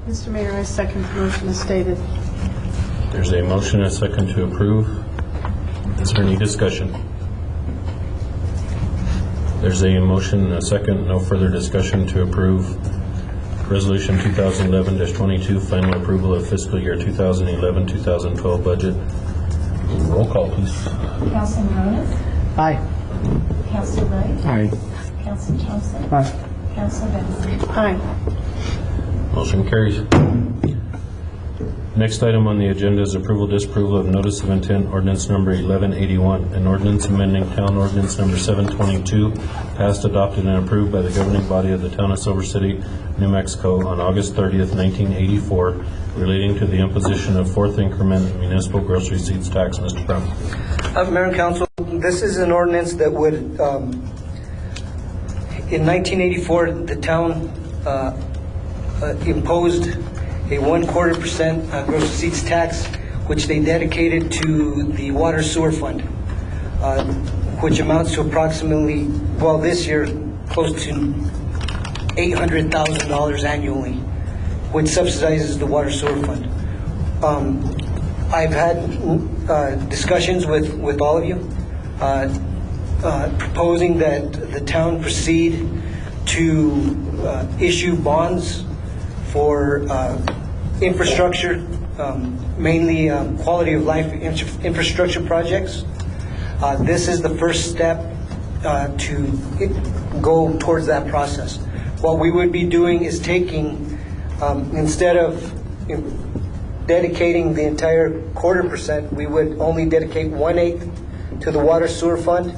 Mr. Mayor, I second the motion as stated. There's a motion and a second to approve. Is there any discussion? There's a motion and a second, no further discussion to approve resolution 2011-22, final approval of fiscal year 2011-2012 budget. Roll call, please. Councilor Morales? Aye. Councilor Wright? Aye. Councilor Thompson? Aye. Councilor Benson? Aye. Motion carries. Next item on the agenda is approval, disapproval of notice of intent ordinance number 1181, an ordinance amending town ordinance number 722, passed, adopted, and approved by the governing body of the town of Silver City, New Mexico on August 30th, 1984, relating to the imposition of fourth increment municipal gross receipts tax. Mr. Brown. Mayor and Council, this is an ordinance that would, in 1984, the town imposed a 1/4% gross receipts tax, which they dedicated to the water sewer fund, which amounts to approximately, well, this year, close to $800,000 annually, which subsidizes the water sewer fund. I've had discussions with all of you, proposing that the town proceed to issue bonds for infrastructure, mainly quality of life infrastructure projects. This is the first step to go towards that process. What we would be doing is taking, instead of dedicating the entire 1/4%, we would only dedicate 1/8 to the water sewer fund,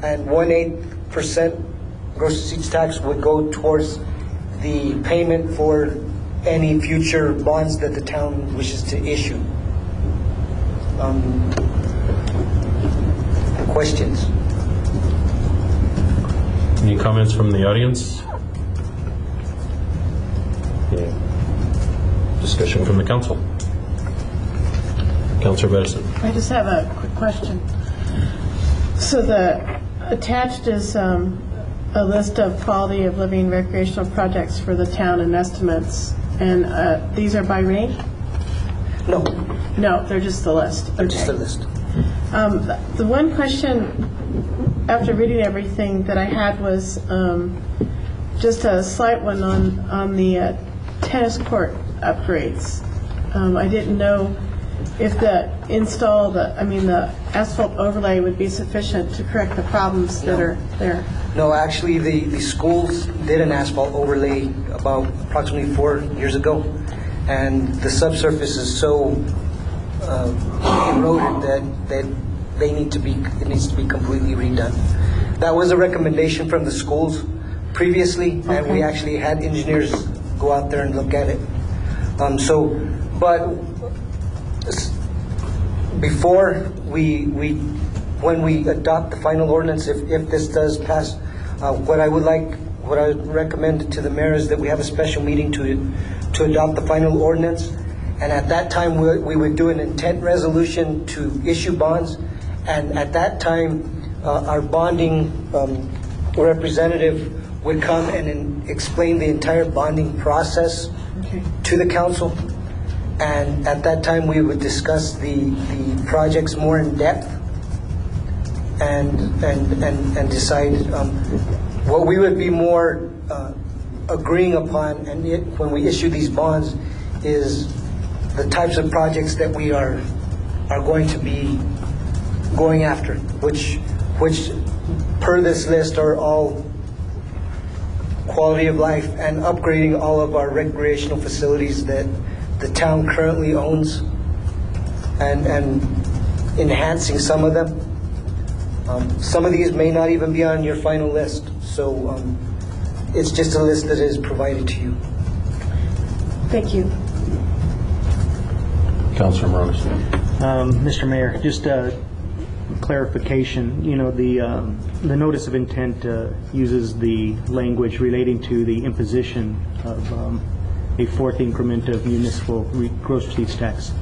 and 1/8% gross receipts tax would go towards the payment for any future bonds that the town wishes to issue. questions. Any comments from the audience? Any discussion from the council? Councilor Bedison. I just have a quick question. So the attached is a list of quality of living recreational projects for the town and estimates, and these are by rate? No, No, they're just the list. they're just a Okay. list. The one question, after reading everything, that I had was just a slight one on the tennis court upgrades. I didn't know if the asphalt overlay would be sufficient to correct the problems that are there. No, actually, the schools did an asphalt overlay about approximately 4 years ago, and the subsurface is so eroded that it needs to be completely redone. That was a recommendation from the schools previously, and we actually had engineers go out there and look at it. But before when we adopt the final ordinance, if this does pass, what I would recommend to the mayor is that we have a special meeting to adopt the final ordinance, and at that time we would do an intent resolution to issue bonds, and at that time our bonding representative would come and explain the entire bonding process to the council. And at that time, we would discuss the projects more in depth and decide what we would be more agreeing upon. And when we issue these bonds, is the types of projects that we are going to be going after, which per this list are all quality of life and upgrading all of our recreational facilities that the town currently owns, and enhancing some of them. Some of these may not even be on your final list, so it's just a list that is provided to you. Thank you. Councilor Morales. Mr. Mayor, just a clarification. You know, the notice of intent uses the language relating to the imposition of a fourth increment of municipal gross receipts tax.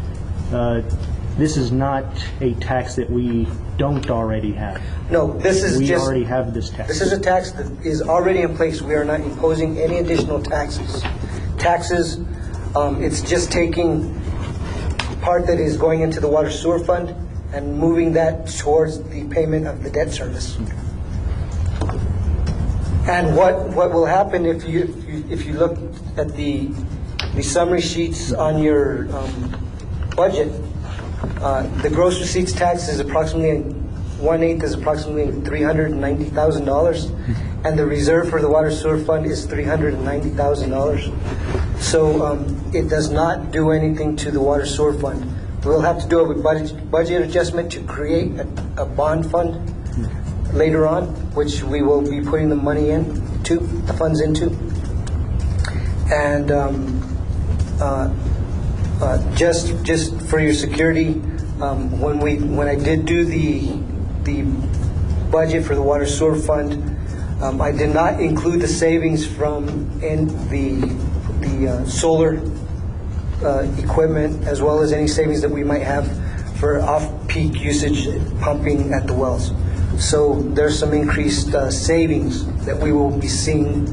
This is not a tax that we don't already have. No, this is We already have this tax. This is a tax that is already in place. We are not imposing any additional taxes. It's just taking part that is going into the water sewer fund and moving that towards the payment of the debt service. And what will happen if you look at the summary sheets on your budget, the gross receipts tax is approximately $1/8 is approximately $390,000, and the reserve for the water sewer fund is $390,000. So it does not do anything to the water sewer fund. We'll have to do a budget adjustment to create a bond fund later on, which we will be putting the money the funds into. And just for your security, when I did do the budget for the water sewer fund, I did not include the savings from in the solar equipment, as well as any savings that we might have for off-peak usage pumping at the wells. So there's some increased savings that we will be seeing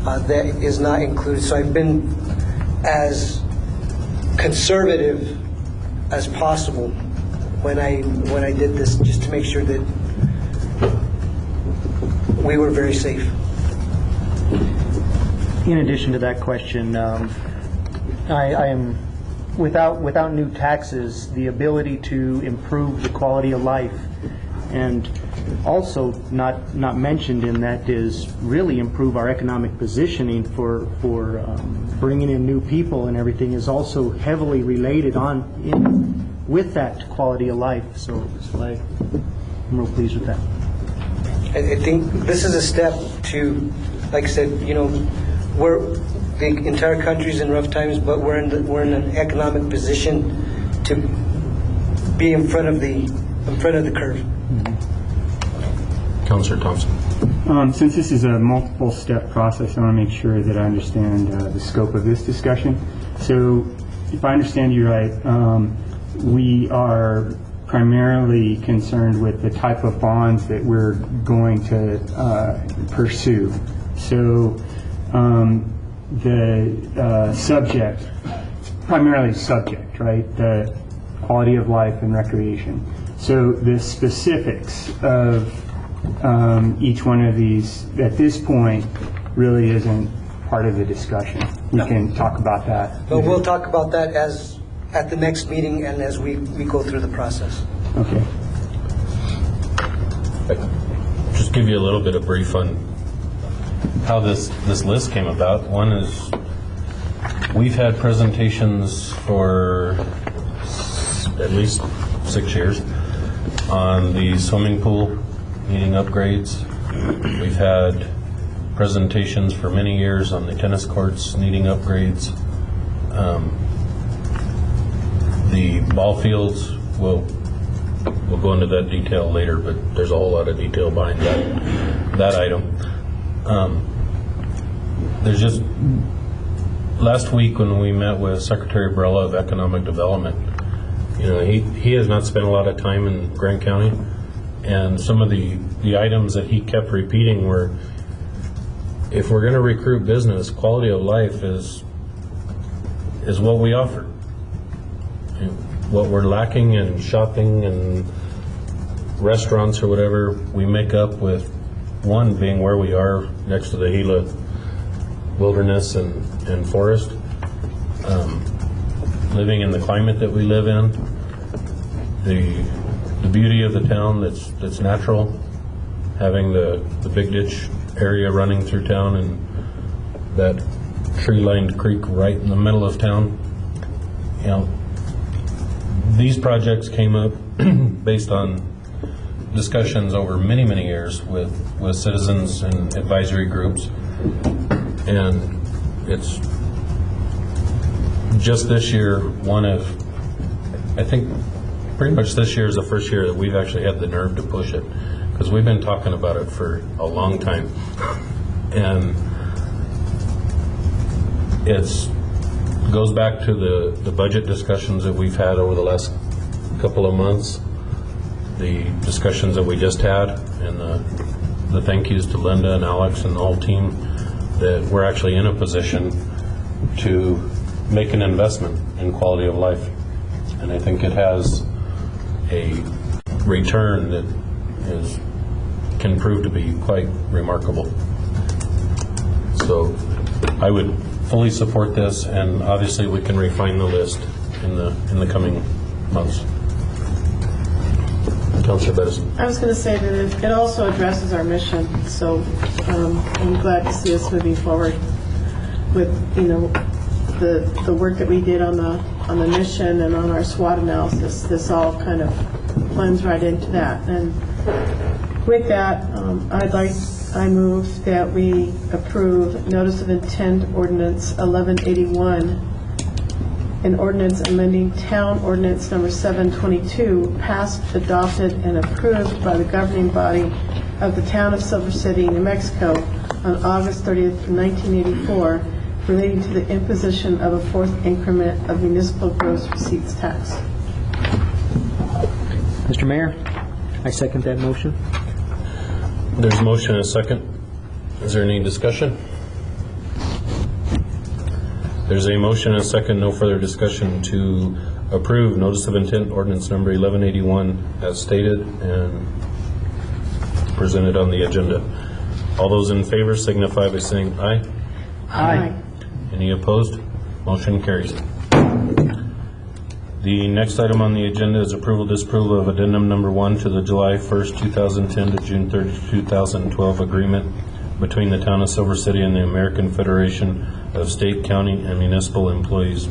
that is not included. So I've been as conservative as possible when I did this, just to make sure that we were very safe. In addition to that question, I am, without new taxes, the ability to improve the quality of life, and also not mentioned in that is really improve our economic positioning for bringing in new people and everything, is also heavily related with that quality of life. So I'm real pleased with that. I think this is a step to, like I said, the entire country's in rough times, but we're in an economic position to be in front of the curve. Councillor Thompson. Since this is a multiple-step process, I want to make sure that I understand the scope of this discussion. So, if I understand you right, we are primarily concerned with the type of bonds that we're going to pursue. So, the subject, primarily subject, right? The quality of life and recreation. So the specifics of each one of these at this point really isn't part of the discussion. We can talk about that. But we'll talk about that at the next meeting and as we go through the process. Okay. Just give you a little bit of brief on how this list came about. One is we've had presentations for at least 6 years on the swimming pool needing upgrades. We've had presentations for many years on the tennis courts needing upgrades. The ball fields, we'll go into that detail later, but there's a whole lot of detail behind that item. There's just, last week when we met with Secretary Barela of Economic Development, you know, he has not spent a lot of time in Grant County, and some of the items that he kept repeating were, if we're going to recruit business, quality of life is what we offer. What we're lacking in shopping and restaurants or whatever, we make up with one being where we are next to the Gila wilderness and forest. Living in the climate that we live in, the beauty of the town that's natural, having the Big Ditch area running through town and that tree-lined creek right in the middle of town. You know, these projects came up based on discussions over many, many years with citizens and advisory groups, and it's just this year, I think pretty much this year is the first year that we've actually had the nerve to push it, because we've been talking about it for a long time. And it goes back to the budget discussions that we've had over the last couple of months, the discussions that we just had, and the thank yous to Linda and Alex and the whole team, that we're actually in a position to make an investment in quality of life. And I think it has a return that can prove to be quite remarkable. So I would fully support this, and obviously we can refine the list in the coming months. Councilor Bedison. I was going to say that it also addresses our mission, so I'm glad to see us moving forward with, you know, the work that we did on the mission and on our SWOT analysis. This all kind of blends right into that. And with that, I move that we approve Notice of Intent Ordinance 1181, an ordinance amending Town Ordinance Number 722, passed, adopted, and approved by the governing body of the Town of Silver City, New Mexico, on August 30th, 1984, relating to the imposition of a fourth increment of municipal gross receipts tax. Mr. Mayor, I second that motion. There's a motion and a second. Is there any discussion? There's a motion and a second, no further discussion, to approve Notice of Intent Ordinance Number 1181 as stated and presented on the agenda. All those in favor signify by saying aye. Aye. Any opposed? Motion carries. The next item on the agenda is approval, disapproval of addendum number 1 to the July 1st, 2010 to June 30, 2012 agreement between the Town of Silver City and the American Federation of State, County, and Municipal Employees.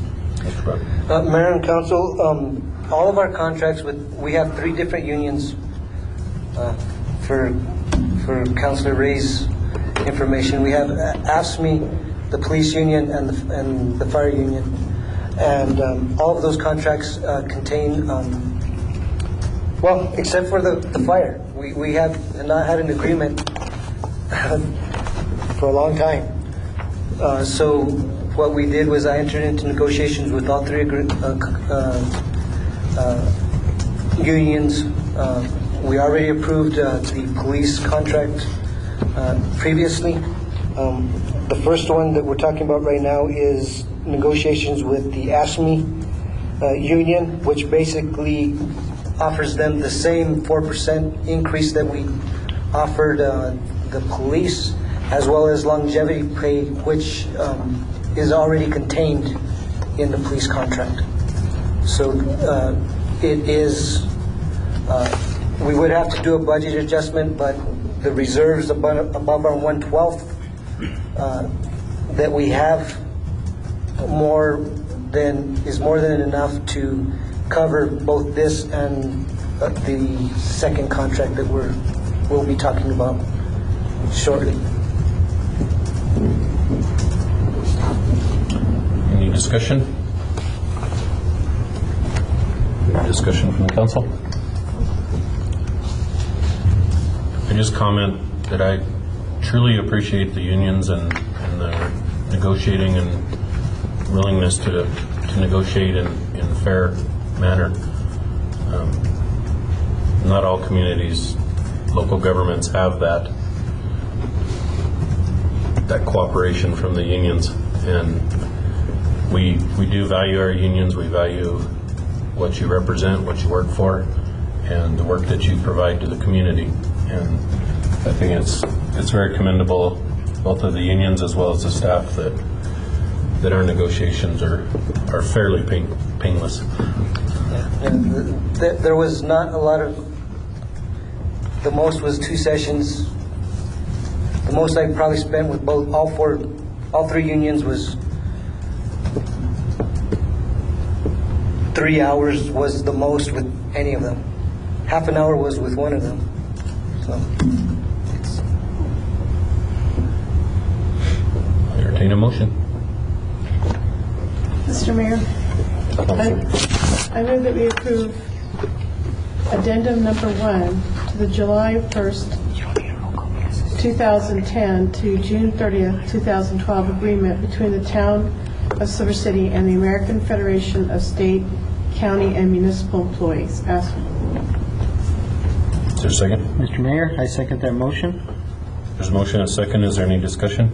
Mayor and Council, all of our contracts we have 3 different unions. For Councilor Ray's information, we have AFSCME, the police union, and the fire union. And all of those contracts contain, well, except for the fire. we have not had an agreement for a long time. So what we did was I entered into negotiations with all three unions. We already approved the police contract previously. The first one that we're talking about right now is negotiations with the AFSCME union, which basically offers them the same 4% increase that we offered the police, as well as longevity pay, which is already contained in the police contract. So it is, we would have to do a budget adjustment, but the reserves above our 1/12 that we have is more than enough to cover both this and the second contract that we'll be talking about shortly. Any discussion? Discussion from the council? I just comment that I truly appreciate the unions and the negotiating and willingness to negotiate in a fair manner. Not all communities, local governments have that cooperation from the unions, and we do value our unions. We value what you represent, what you work for, and the work that you provide to the community. And I think it's very commendable, both of the unions as well as the staff, that our negotiations are fairly painless. Yeah. And there was not a lot of. The most was 2 sessions. The most I probably spent with all three unions was 3 hours was the most with any of them. Half an hour was with one of them. So I entertain a motion. Mr. Mayor, I move that we approve addendum number 1 to the July 1st, 2010 to June 30th, 2012 agreement between the Town of Silver City and the American Federation of State, County, and Municipal Employees. Is there a second? Mr. Mayor, I second that motion. There's a motion and a second. Is there any discussion?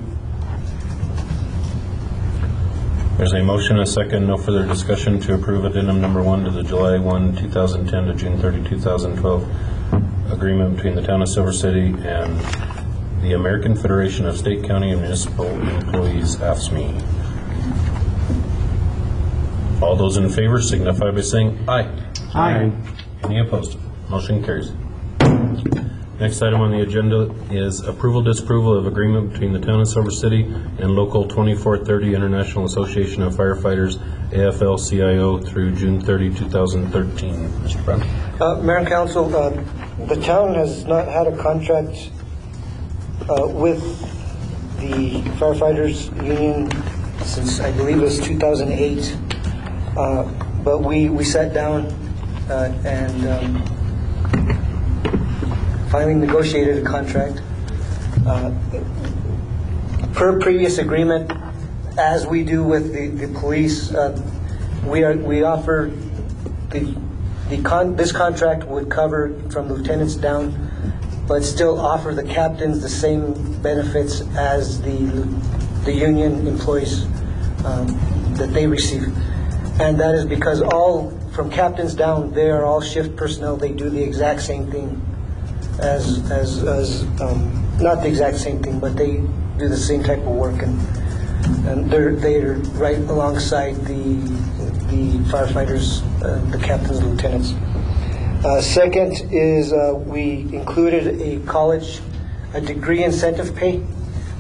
There's a motion and a second. No further discussion to approve addendum number 1 to the July 1, 2010 to June 30, 2012 agreement between the Town of Silver City and the American Federation of State, County, and Municipal Employees, AFSCME. All those in favor signify by saying aye. Aye. Any opposed? Motion carries. Next item on the agenda is approval, disapproval of agreement between the Town of Silver City and Local 2430 International Association of Firefighters, AFL-CIO, through June 30, 2013. Mr. Brown? Mayor and Council, the town has not had a contract with the firefighters union since I believe it was 2008. But we sat down and finally negotiated a contract. Per previous agreement, as we do with the police, we offer this contract would cover from lieutenants down, but still offer the captains the same benefits as the union employees that they receive. And that is because all, from captains down, they are all shift personnel. They do the exact same thing as not the exact same thing, but they do the same type of work, and they're right alongside the firefighters, the captains and lieutenants. Second is we included a degree incentive pay,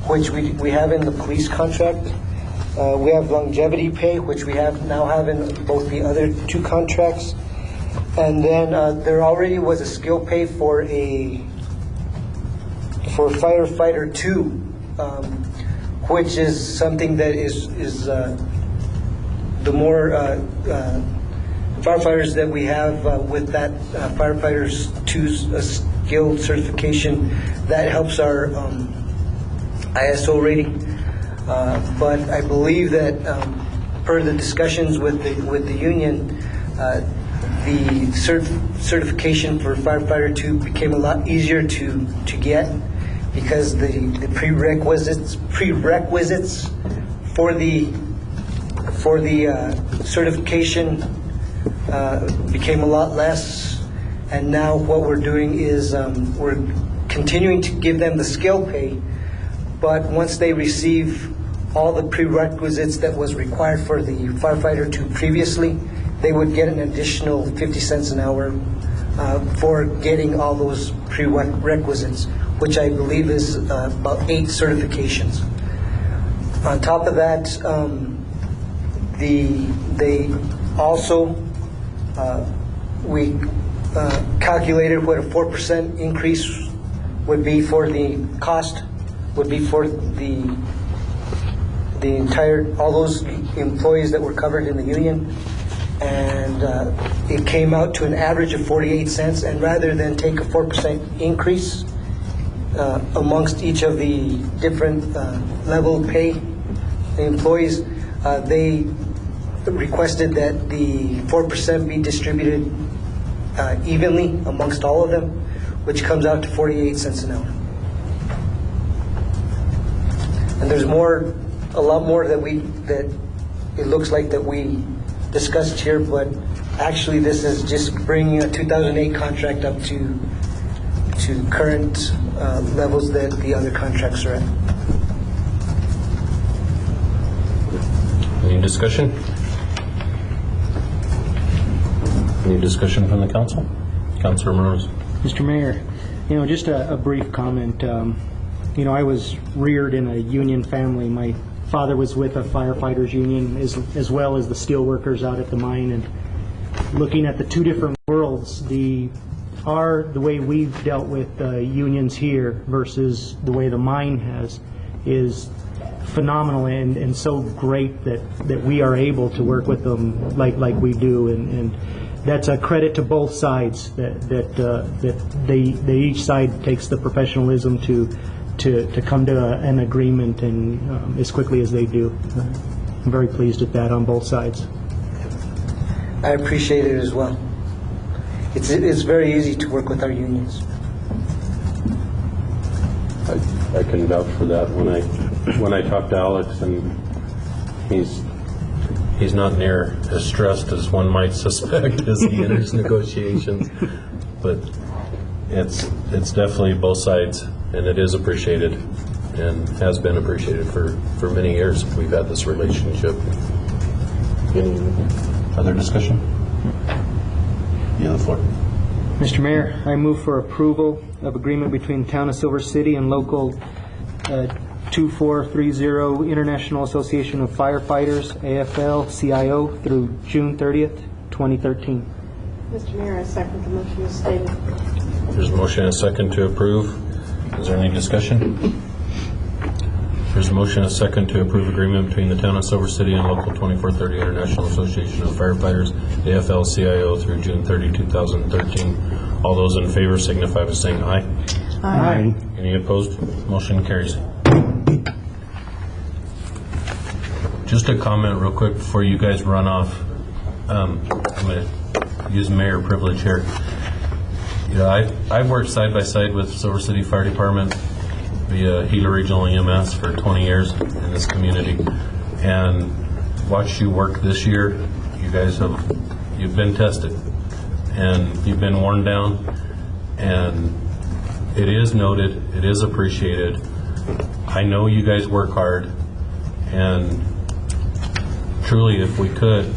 which we have in the police contract. We have longevity pay, which we now have in both the other 2 contracts. And then there already was a skill pay for firefighter 2, which is something that is the more firefighters that we have with that firefighters 2 skill certification. That helps our ISO rating. But I believe that per the discussions with the union, the certification for firefighter 2 became a lot easier to get, because the prerequisites for the certification became a lot less. And now what we're doing is we're continuing to give them the skill pay, but once they receive all the prerequisites that was required for the firefighter 2 previously, they would get an additional 50 cents an hour for getting all those prerequisites, which I believe is about 8 certifications. On top of that, they also, we calculated what a 4% increase would be for the cost, would be for the entire, all those employees that were covered in the union, and it came out to an average of 48 cents. And rather than take a 4% increase amongst each of the different level pay employees, they requested that the 4% be distributed evenly amongst all of them, which comes out to 48 cents an hour. And there's more, a lot more that it looks like that we discussed here, but actually this is just bringing a 2008 contract up to current levels that the other contracts are at. Any discussion? Any discussion from the council? Councilor Morales. Mr. Mayor, just a brief comment. I was reared in a union family. My father was with a firefighters union as well as the steel workers out at the mine, and looking at the two different worlds, the way we've dealt with unions here versus the way the mine has is phenomenal, and so great that we are able to work with them like we do, and that's a credit to both sides that they each side takes the professionalism to come to an agreement, and as quickly as they do. I'm very pleased with that on both sides. I appreciate it as well. It's very easy to work with our unions. I can vouch for that. When I talk to Alex, and he's not near as stressed as one might suspect as he enters negotiations, but it's definitely both sides, and it is appreciated and has been appreciated for many years. We've had this relationship. Any other discussion? You have the floor. Mr. Mayor, I move for approval of agreement between Town of Silver City and Local 2430 International Association of Firefighters, AFL-CIO, through June 30th, 2013. Mr. Mayor, I second the motion as stated. There's a motion and a second to approve. Is there any discussion? There's a motion and a second to approve agreement between the Town of Silver City and Local 2430 International Association of Firefighters, AFL-CIO, through June 30, 2013. All those in favor signify by saying aye. Aye. Any opposed? Motion carries. Just a comment real quick before you guys run off. I'm going to use mayor privilege here. I've worked side by side with Silver City Fire Department via Gila Regional EMS for 20 years in this community, and watched you work this year. You guys you've been tested and you've been worn down, and it is noted, it is appreciated. I know you guys work hard, and truly, if we could,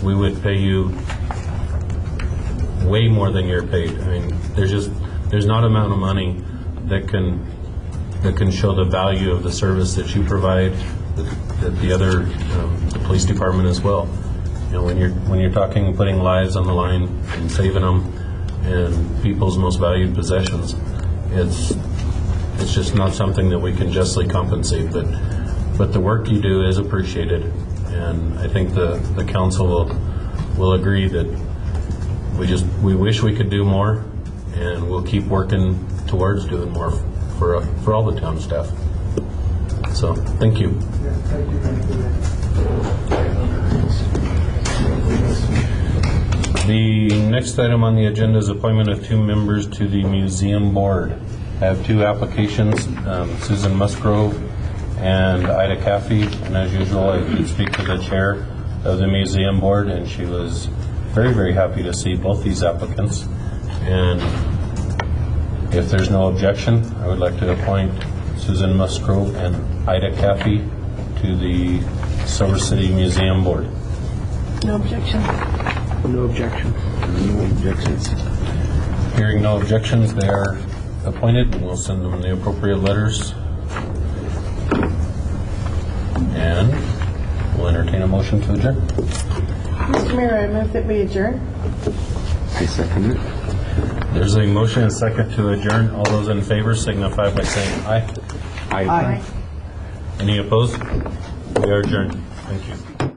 we would pay you way more than you're paid. I mean, there's not an amount of money that can show the value of the service that you provide, that the other, the police department as well. When you're talking putting lives on the line and saving them and people's most valued possessions, it's just not something that we can justly compensate. But the work you do is appreciated, and I think the council will agree that we wish we could do more, and we'll keep working towards doing more for all the town staff. So, thank you. The next item on the agenda is appointment of 2 members to the museum board. I have 2 applications, Susan Musgrove and Ida Caffey, and as usual, I did speak to the chair of the museum board, and she was very, very happy to see both these applicants. And if there's no objection, I would like to appoint Susan Musgrove and Ida Caffey to the Silver City Museum Board. No objection. No objection. No objections. Hearing no objections, they are appointed, and we'll send them the appropriate letters. And we'll entertain a motion to adjourn. Mr. Mayor, I move that we adjourn. I second it. There's a motion and second to adjourn. All those in favor signify by saying aye. Aye. Any opposed? We are adjourned. Thank you.